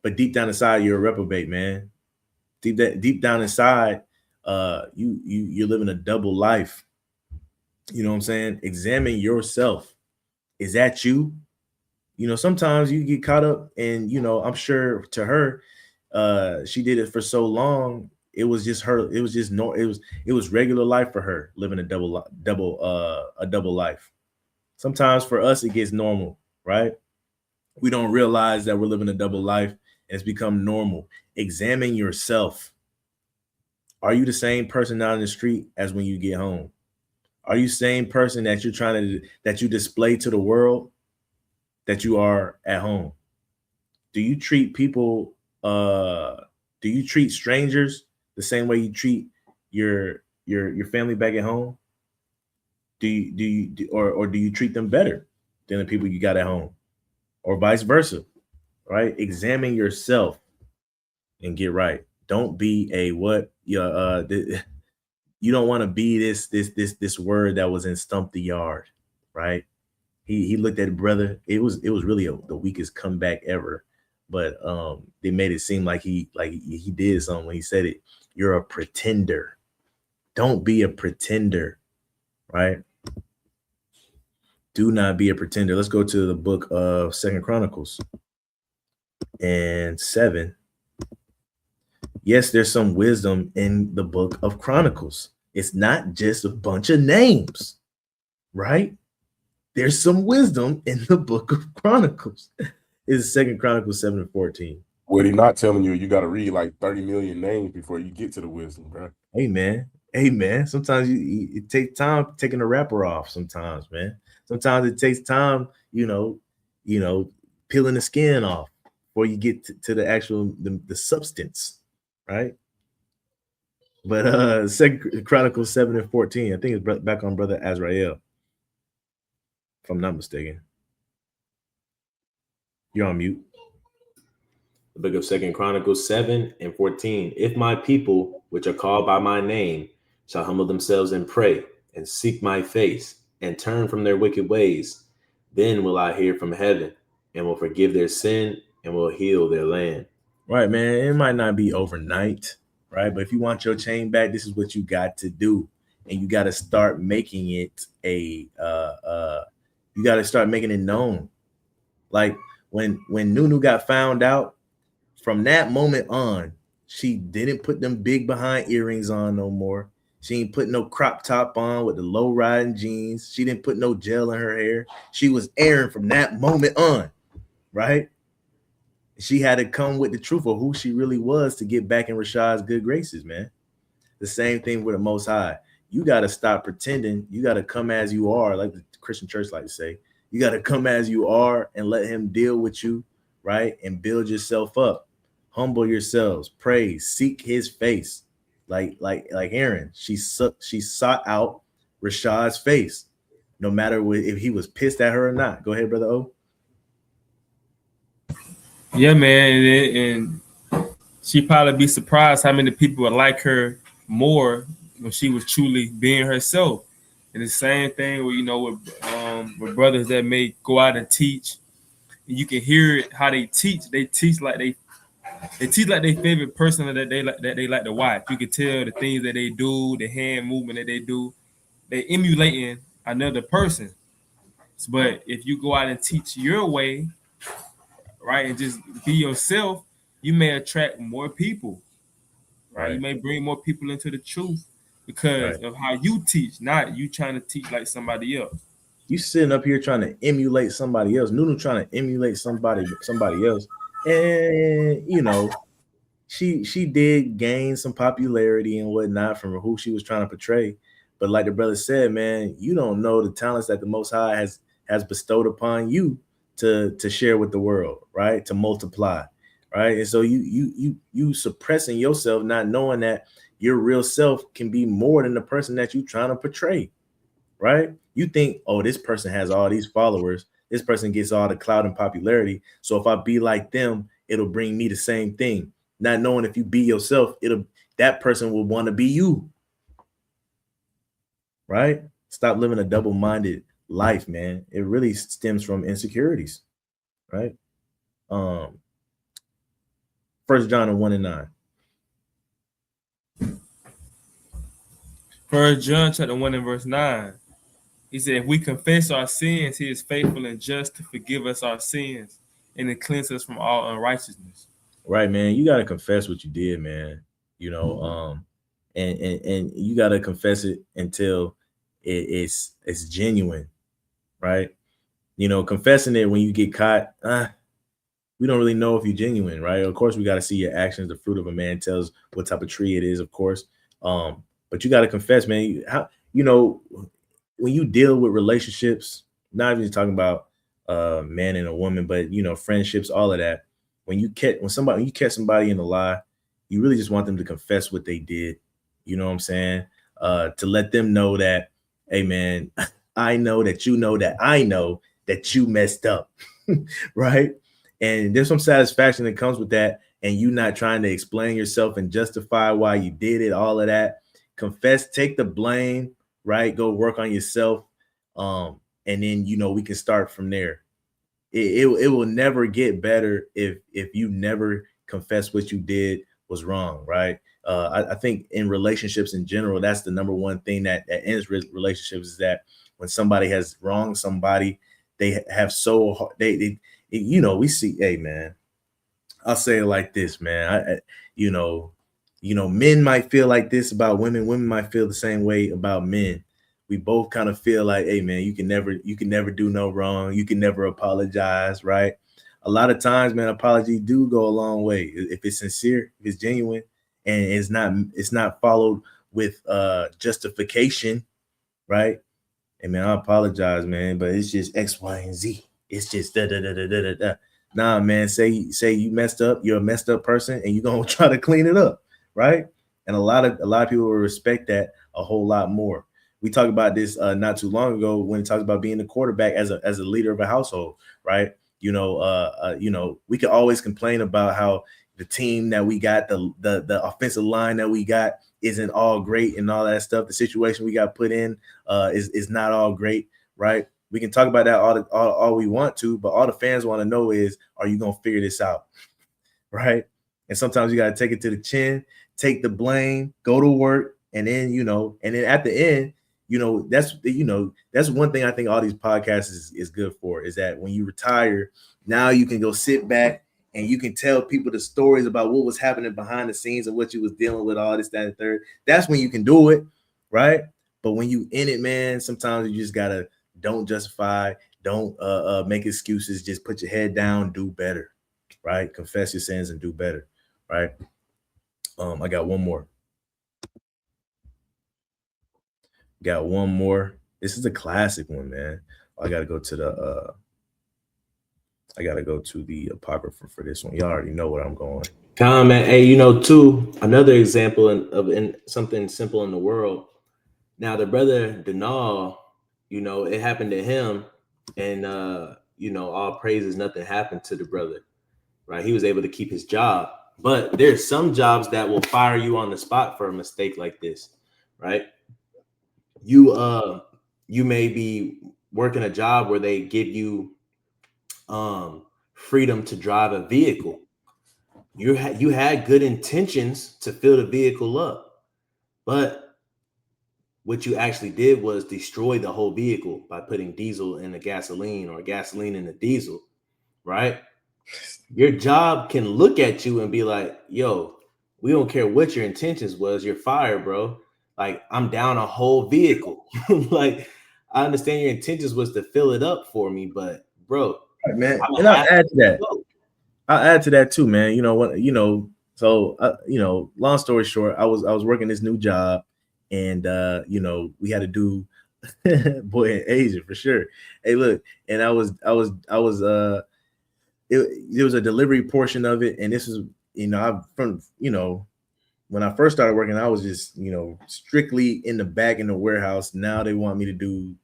but deep down inside, you're a reprobate, man. Deep down inside, you're living a double life. You know what I'm saying? Examine yourself. Is that you? You know, sometimes you get caught up, and I'm sure to her, she did it for so long. It was just her. It was just no. It was regular life for her, living a double life. Sometimes for us, it gets normal, right? We don't realize that we're living a double life, and it's become normal. Examine yourself. Are you the same person out in the street as when you get home? Are you the same person that that you display to the world that you are at home? Do you treat people do you treat strangers the same way you treat your family back at home? Or do you treat them better than the people you got at home? Or vice versa, right? Examine yourself and get right. Don't be a what you don't want to be this word that was in Stump the Yard, right? He looked at brother. It was really the weakest comeback ever, but they made it seem like he did something when he said it. You're a pretender. Don't be a pretender, right? Do not be a pretender. Let's go to the book of Second Chronicles and 7. Yes, there's some wisdom in the book of Chronicles. It's not just a bunch of names, right? There's some wisdom in the book of Chronicles. It's Second Chronicles 7:14. What he not telling you, you got to read like 30 million names before you get to the wisdom, bro. Hey, man. Sometimes it takes time taking the wrapper off. Sometimes, man. Sometimes it takes time, peeling the skin off before you get to the actual the substance, right? But Second Chronicles 7:14. I think it's back on Brother Azrael, if I'm not mistaken. You're on mute. The book of Second Chronicles 7:14. If my people, which are called by my name, shall humble themselves and pray and seek my face and turn from their wicked ways, then will I hear from heaven and will forgive their sin and will heal their land. Right, man. It might not be overnight, right? But if you want your chain back, this is what you got to do. And you got to start making it you got to start making it known. Like when Nunu got found out, from that moment on, she didn't put them big behind earrings on no more. She ain't put no crop top on with the low riding jeans. She didn't put no gel in her hair. She was Aaron from that moment on, right? She had to come with the truth of who she really was to get back in Rashad's good graces, man. The same thing with the Most High. You got to stop pretending. You got to come as you are, like the Christian church like to say. You got to come as you are and let him deal with you, right? And build yourself up. Humble yourselves, pray, seek his face. Like Aaron, she sought out Rashad's face, no matter if he was pissed at her or not. Go ahead, Brother O. Yeah, man, and she probably be surprised how many people would like her more when she was truly being herself. And the same thing with brothers that may go out and teach, and you can hear it how they teach. They teach like their favorite person that they like to watch. You can tell the things that they do, the hand movement that they do. They emulating another person. But if you go out and teach your way, right, and just be yourself, you may attract more people. Right? You may bring more people into the truth because of how you teach, not you trying to teach like somebody else. You sitting up here trying to emulate somebody else. Nunu trying to emulate somebody else. And she did gain some popularity and whatnot from who she was trying to portray. But like the brother said, man, you don't know the talents that the Most High has bestowed upon you to share with the world, right? To multiply, right? And so you suppressing yourself, not knowing that your real self can be more than the person that you're trying to portray, right? You think, oh, this person has all these followers. This person gets all the clout and popularity. So if I be like them, it'll bring me the same thing. Not knowing if you be yourself, that person will want to be you. Right? Stop living a double-minded life, man. It really stems from insecurities, right? 1 John 1:9. 1 John chapter 1 and verse 9. He said, if we confess our sins, he is faithful and just to forgive us our sins and to cleanse us from all unrighteousness. Right, man. You gotta confess what you did, man. You know, and you gotta confess it until it's genuine, right? You know, confessing it when you get caught, we don't really know if you're genuine, right? Of course, we got to see your actions. The fruit of a man tells what type of tree it is, of course. But you got to confess, man. How, you know, when you deal with relationships, not even talking about man and a woman, but you know, friendships, all of that. When you catch somebody in a lie, you really just want them to confess what they did. You know what I'm saying? To let them know that, hey, man, I know that you know that I know that you messed up, right? And there's some satisfaction that comes with that, and you not trying to explain yourself and justify why you did it, all of that. Confess, take the blame, right? Go work on yourself, and then you know we can start from there. It will never get better if you never confess what you did was wrong, right? I think in relationships in general, that's the number one thing that ends relationships is that when somebody has wronged somebody, they have they you know, we see, hey man, I'll say it like this, man. You know, men might feel like this about women. Women might feel the same way about men. We both kind of feel like, hey man, you can never do no wrong. You can never apologize, right? A lot of times, man, apology do go a long way if it's sincere, if it's genuine, and it's not followed with justification, right? Hey man, I apologize, man, but it's just X, Y, and Z. It's just da da da da da da. Nah, man, say you messed up. You're a messed up person, and you're gonna try to clean it up, right? And a lot of people will respect that a whole lot more. We talked about this not too long ago when it talks about being the quarterback as a leader of a household, right? You know, we can always complain about how the team that we got, the offensive line that we got isn't all great and all that stuff. The situation we got put in is not all great, right? We can talk about that all we want to, but all the fans want to know is, are you gonna figure this out, right? And sometimes you got to take it to the chin, take the blame, go to work, and then and then at the end, that's one thing I think all these podcasts is good for, is that when you retire, now you can go sit back and you can tell people the stories about what was happening behind the scenes and what you was dealing with, all this, that, and third. That's when you can do it, right? But when you in it, man, sometimes you just gotta don't justify, don't make excuses, just put your head down, do better, right? Confess your sins and do better, right? I got one more. This is a classic one, man. I gotta go to the apocrypha for this one. Y'all already know what I'm going. Comment. Hey, too, another example in something simple in the world. Now, the brother Denal, it happened to him, and all praises, nothing happened to the brother, right? He was able to keep his job, but there's some jobs that will fire you on the spot for a mistake like this, right? You may be working a job where they give you freedom to drive a vehicle. You had good intentions to fill the vehicle up, but what you actually did was destroy the whole vehicle by putting diesel in the gasoline or gasoline in the diesel, right? Your job can look at you and be like, yo, we don't care what your intentions was. You're fired, bro. Like, I'm down a whole vehicle. Like, I understand your intentions was to fill it up for me, but bro, right, man. And I'll add to that. I'll add to that too, man. So long story short, I was working this new job, and we had to do boy in Asia for sure. Hey, look, and there was a delivery portion of it, and this is when I first started working, I was just strictly in the back in the warehouse. Now they want me to do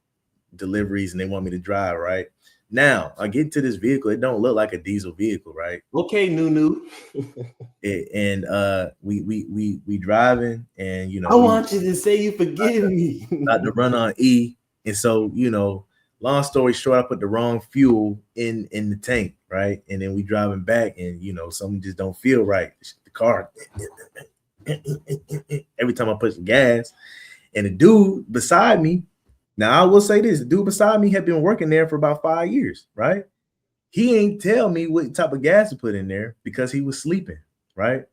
deliveries and they want me to drive, right? Now I get to this vehicle, it don't look like a diesel vehicle, right? Okay, Nunu. We driving, and I want you to say you forgive me. About to run on E, and so long story short, I put the wrong fuel in the tank, right? And then we driving back, and something just don't feel right. The car every time I push the gas, And the dude beside me, now I will say this, the dude beside me had been working there for about 5 years, right? He ain't tell me what type of gas to put in there because he was sleeping, right?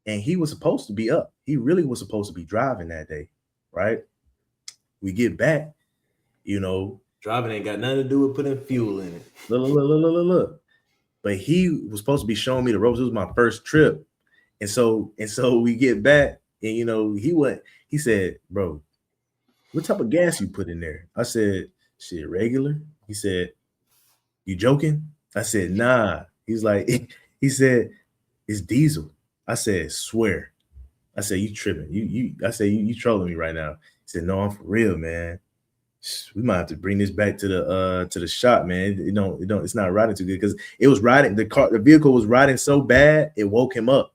And he was supposed to be up. He really was supposed to be driving that day, right? We get back, you know. Driving ain't got nothing to do with putting fuel in it. Look. But he was supposed to be showing me the ropes. It was my first trip. And so we get back, and you know, he said, bro, what type of gas you put in there? I said, shit, regular. He said, you joking? I said, nah. He's like, he said, it's diesel. I said, swear. I said, you tripping. I said, you trolling me right now. He said, no, I'm for real, man. We might have to bring this back to the shop, man. It's not riding too good because it was riding, the vehicle was riding so bad, it woke him up.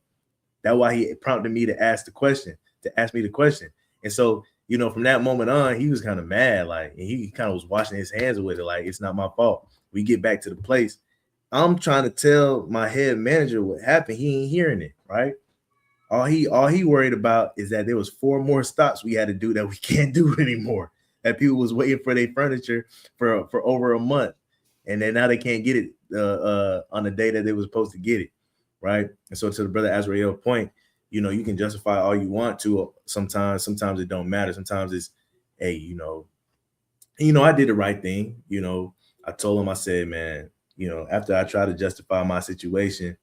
That's why he prompted me to ask me the question. And so, you know, from that moment on, he was kind of mad, like, and he kind of was washing his hands with it, like, it's not my fault. We get back to the place. I'm trying to tell my head manager what happened. He ain't hearing it, right? All he worried about is that there was 4 more stops we had to do that we can't do anymore. That people was waiting for their furniture for over a month, and then now they can't get it on the day that they were supposed to get it, right? And so to the brother Azrael's point, you know, you can justify all you want to. Sometimes it don't matter. Sometimes it's, hey, you know, I did the right thing. You know, I told him, I said, man, you know, after I tried to justify my situation,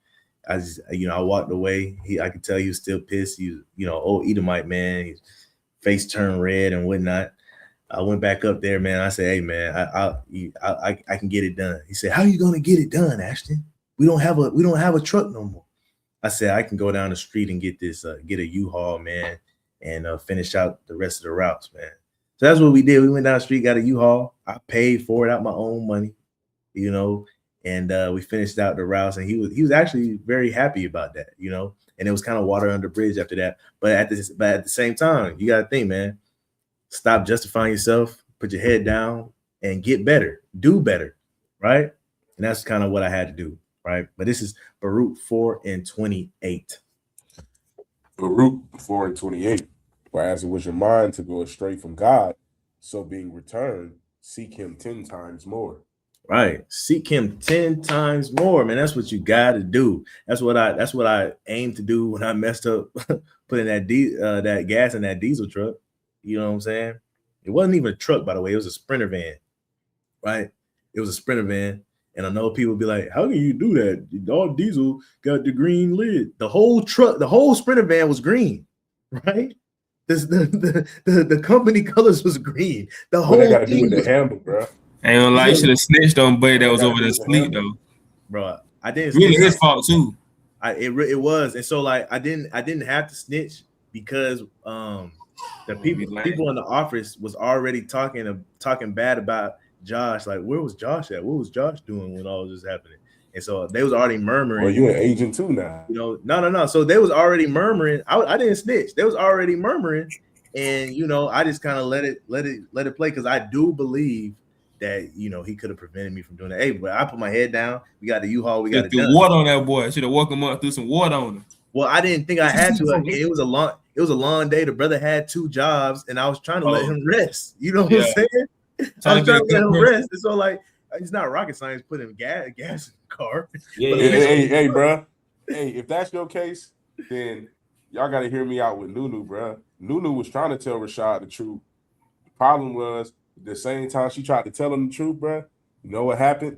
I just, you know, I walked away. I could tell he was still pissed. He was, you know, old Edomite man, his face turned red and whatnot. I went back up there, man. I said, hey, man, I can get it done. He said, how are you gonna get it done, Ashton? We don't have a truck no more. I said, I can go down the street and get a U-Haul, man, and finish out the rest of the routes, man. So that's what we did. We went down the street, got a U-Haul. I paid for it out my own money, you know, and we finished out the routes. And he was actually very happy about that, you know. And it was kind of water under the bridge after that. But at the same time, you got to think, man. Stop justifying yourself, put your head down, and get better, do better, right? And that's kind of what I had to do, right? But this is Baruch 4:28. Baruch 4:28. For as it was your mind to go astray from God, so being returned, seek him 10 times more. Right. Seek him 10 times more, man. That's what you got to do. That's what I aimed to do when I messed up putting that gas in that diesel truck. You know what I'm saying? It wasn't even a truck, by the way. It was a Sprinter van, right? It was a Sprinter van. And I know people be like, how can you do that? All diesel got the green lid. The whole truck, the whole Sprinter van was green, right? The company colors was green. The whole thing got to do with the handle, bro. I ain't gonna lie, you should have snitched on Buddy that was over there asleep, though. Bro, I didn't. Really his fault, too. It was. And so, like, I didn't have to snitch because the people in the office was already talking bad about Josh. Like, where was Josh at? What was Josh doing when all this was happening? And so they was already murmuring. Well, you an agent too now. You know, no. So they was already murmuring. I didn't snitch. They was already murmuring, and you know, I just kind of let it play because I do believe that, you know, he could have prevented me from doing that. Hey, but I put my head down. We got the U-Haul. We got it done. Water on that boy. Should have woke him up, threw some water on him. Well, I didn't think I had to. It was a long day. The brother had 2 jobs, and I was trying to let him rest. You know what I'm saying? I was trying to let him rest. And so, like, it's not rocket science putting gas in the car. Yeah. Hey, bro. Hey, if that's your case, then y'all got to hear me out with Nunu, bro. Nunu was trying to tell Rashad the truth. The problem was, the same time she tried to tell him the truth, bro, you know what happened?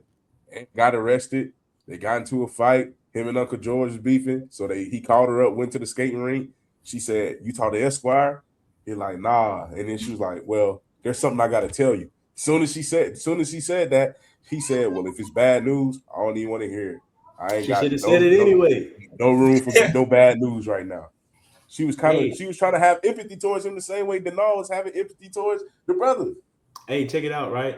Got arrested. They got into a fight. Him and Uncle George was beefing. So he called her up, went to the skating rink. She said, you talk to Esquire? He's like, nah. And then she was like, well, there's something I got to tell you. As soon as she said that, he said, well, if it's bad news, I don't even want to hear it. I ain't got said it anyway. No room for no bad news right now. She was trying to have empathy towards him the same way Denal was having empathy towards the brother. Hey, check it out, right?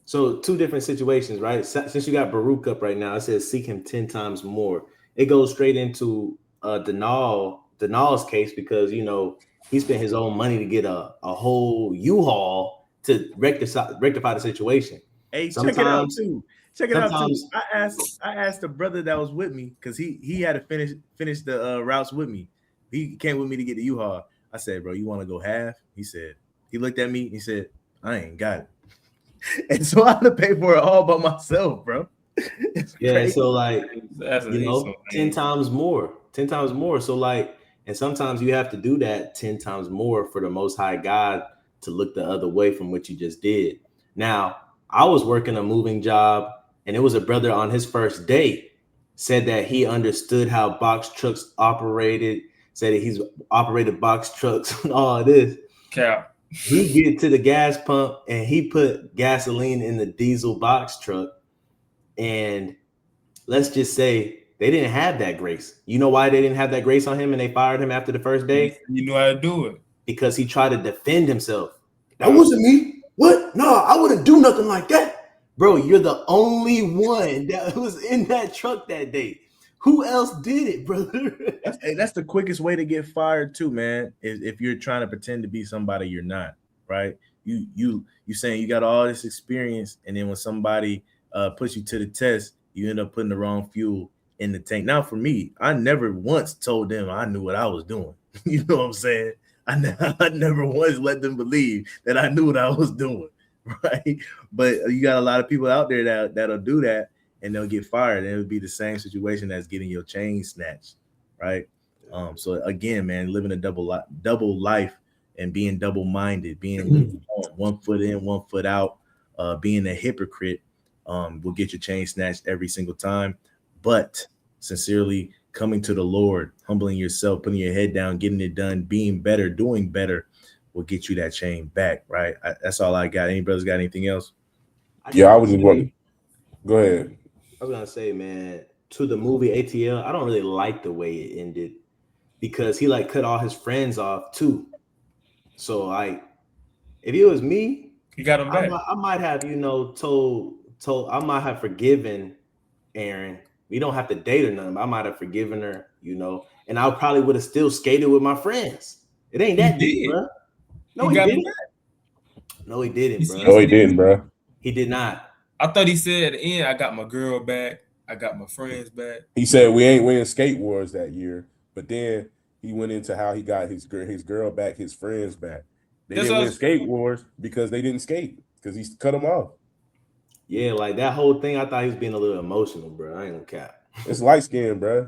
So 2 different situations, right? Since you got Baruch up right now, it says seek him 10 times more. It goes straight into Denal's case because, you know, he spent his own money to get a whole U-Haul to rectify the situation. Hey, check it out too. I asked the brother that was with me because he had to finish the routes with me. He came with me to get the U-Haul. I said, bro, you want to go half? He looked at me. He said, I ain't got it. And so I had to pay for it all by myself, bro. It's Yeah, crazy. so like, That's you know, 10 times more, 10 times more. So like, and sometimes you have to do that 10 times more for the Most High God to look the other way from what you just did. Now, I was working a moving job, and it was a brother on his first day said that he understood how box trucks operated, said that he's operated box trucks and all of this. Cap. He get to the gas pump and he put gasoline in the diesel box truck, and let's just say they didn't have that grace. You know why they didn't have that grace on him and they fired him after the first day? You know how to do it. Because he tried to defend himself. That wasn't me. What? No, I wouldn't do nothing like that. Bro, you're the only one that was in that truck that day. Who else did it, brother? That's the quickest way to get fired too, man. If you're trying to pretend to be somebody you're not, right? You saying you got all this experience, and then when somebody puts you to the test, you end up putting the wrong fuel in the tank. Now, for me, I never once told them I knew what I was doing. You know what I'm saying? I never once let them believe that I knew what I was doing, right? But you got a lot of people out there that'll do that, and they'll get fired. And it would be the same situation as getting your chain snatched, right? So again, man, living a double life and being double-minded, being one foot in, one foot out, being a hypocrite will get your chain snatched every single time. But sincerely coming to the Lord, humbling yourself, putting your head down, getting it done, being better, doing better will get you that chain back, right? That's all I got. Any brothers got anything else? Yeah, I was just wondering. Go ahead. I was gonna say, man, to the movie ATL, I don't really like the way it ended because he like cut all his friends off too. So like, if it was me, You got him back. I might have, told I might have forgiven Aaron. We don't have to date or nothing. But I might have forgiven her, and I probably would have still skated with my friends. It ain't that deep, bro. No, he didn't. No, he didn't, bro. No, he didn't, bro. He did not. I thought he said at the end, I got my girl back. I got my friends back. He said we ain't winning skate wars that year, but then he went into how he got his girl back, his friends back. They didn't win skate wars because they didn't skate because he cut them off. Yeah, like that whole thing, I thought he was being a little emotional, bro. I ain't gonna cap. It's light skin, bro.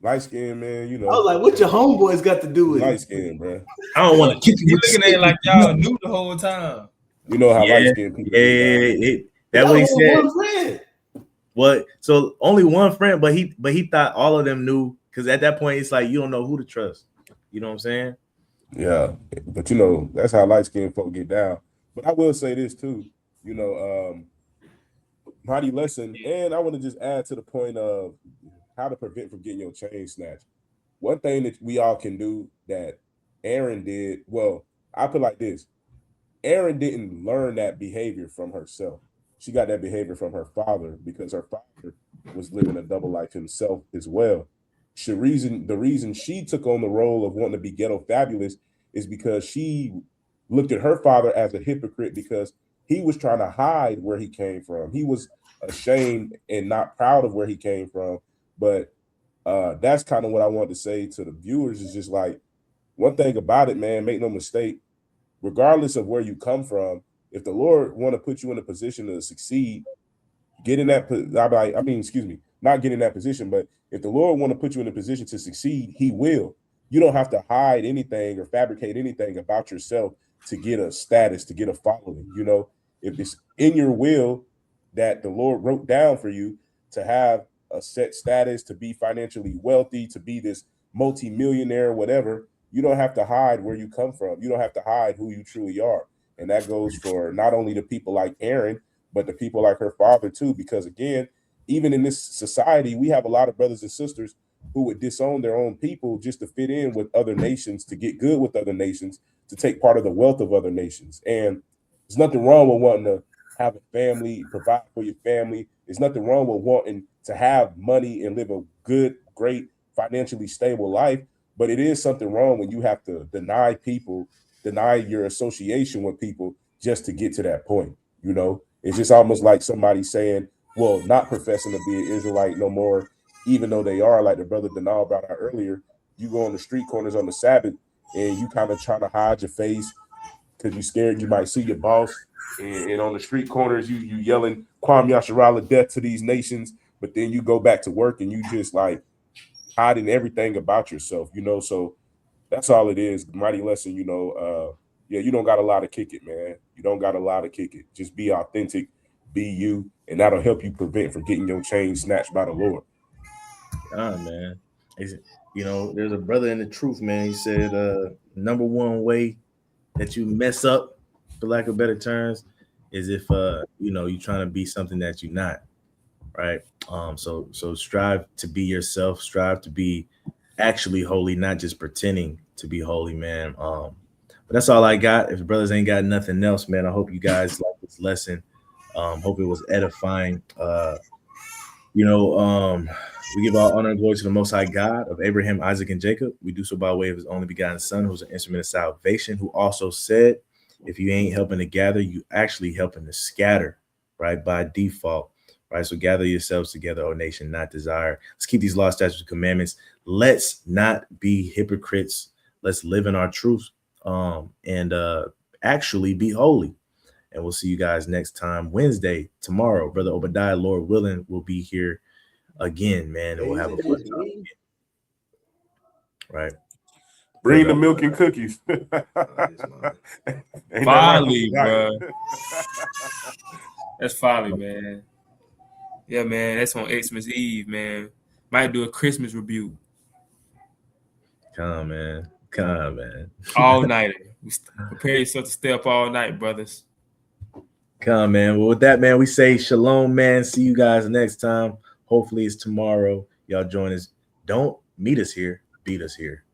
Light skin, man. I was like, what your homeboys got to do with light skin, bro? I don't want to keep you looking at it like y'all knew the whole time. You know how light skin people. That's what he said. One friend. What? So only one friend, but he thought all of them knew, because at that point it's like you don't know who to trust. You know what I'm saying? Yeah, but that's how light skinned folk get down. But I will say this too, mighty lesson, and I want to just add to the point of how to prevent from getting your chain snatched. One thing that we all can do that Aaron did, well, I put like this: Aaron didn't learn that behavior from herself. She got that behavior from her father because her father was living a double life himself as well. The reason she took on the role of wanting to be ghetto fabulous is because she looked at her father as a hypocrite because he was trying to hide where he came from. He was ashamed and not proud of where he came from. But that's kind of what I want to say to the viewers is just like, one thing about it, man, make no mistake, regardless of where you come from, if the Lord want to put you in a position to succeed, get in that, not get in that position, but if the Lord want to put you in a position to succeed, he will. You don't have to hide anything or fabricate anything about yourself to get a status, to get a following. If it's in your will that the Lord wrote down for you to have a set status, to be financially wealthy, to be this multi-millionaire, whatever, you don't have to hide where you come from. You don't have to hide who you truly are. And that goes for not only the people like Aaron, but the people like her father too, because again, even in this society, we have a lot of brothers and sisters who would disown their own people just to fit in with other nations, to get good with other nations, to take part of the wealth of other nations. And there's nothing wrong with wanting to have a family, provide for your family. There's nothing wrong with wanting to have money and live a good, great, financially stable life. But it is something wrong when you have to deny your association with people just to get to that point. It's just almost like somebody saying, well, not professing to be an Israelite no more, even though they are, like the brother Denal brought out earlier. You go on the street corners on the Sabbath and you kind of trying to hide your face because you're scared you might sue your boss. And on the street corners, you yelling Kwame Yasharala death to these nations, but then you go back to work and you just like hiding everything about yourself, So that's all it is. Mighty lesson, yeah, you don't got a lot to kick it, man. You don't got a lot to kick it. Just be authentic, be you, and that'll help you prevent from getting your chain snatched by the Lord. Man. There's a brother in the truth, man. He said, number one way that you mess up, for lack of better terms, is if you're trying to be something that you're not, right? So strive to be yourself, strive to be actually holy, not just pretending to be holy, man. But that's all I got. If the brothers ain't got nothing else, man, I hope you guys like this lesson. Hope it was edifying. We give all honor and glory to the Most High God of Abraham, Isaac, and Jacob. We do so by way of his only begotten Son, who's an instrument of salvation, who also said, if you ain't helping to gather, you actually helping to scatter, right, by default, right? So gather yourselves together, O nation, not desire. Let's keep these laws, statutes, and commandments. Let's not be hypocrites. Let's live in our truth and actually be holy. And we'll see you guys next time, Wednesday, tomorrow. Brother Obadiah, Lord willing, will be here again, man, and we'll have a fun time again. Right. Bring the milk and cookies. Folly, bro. That's folly, man. Yeah, man. That's on Xmas Eve, man. Might do a Christmas rebuke. Come on, man. Come on, man. All nighter. Prepare yourself to stay up all night, brothers. Come on, man. Well, with that, man, we say shalom, man. See you guys next time. Hopefully it's tomorrow. Y'all join us. Don't meet us here. Beat us here.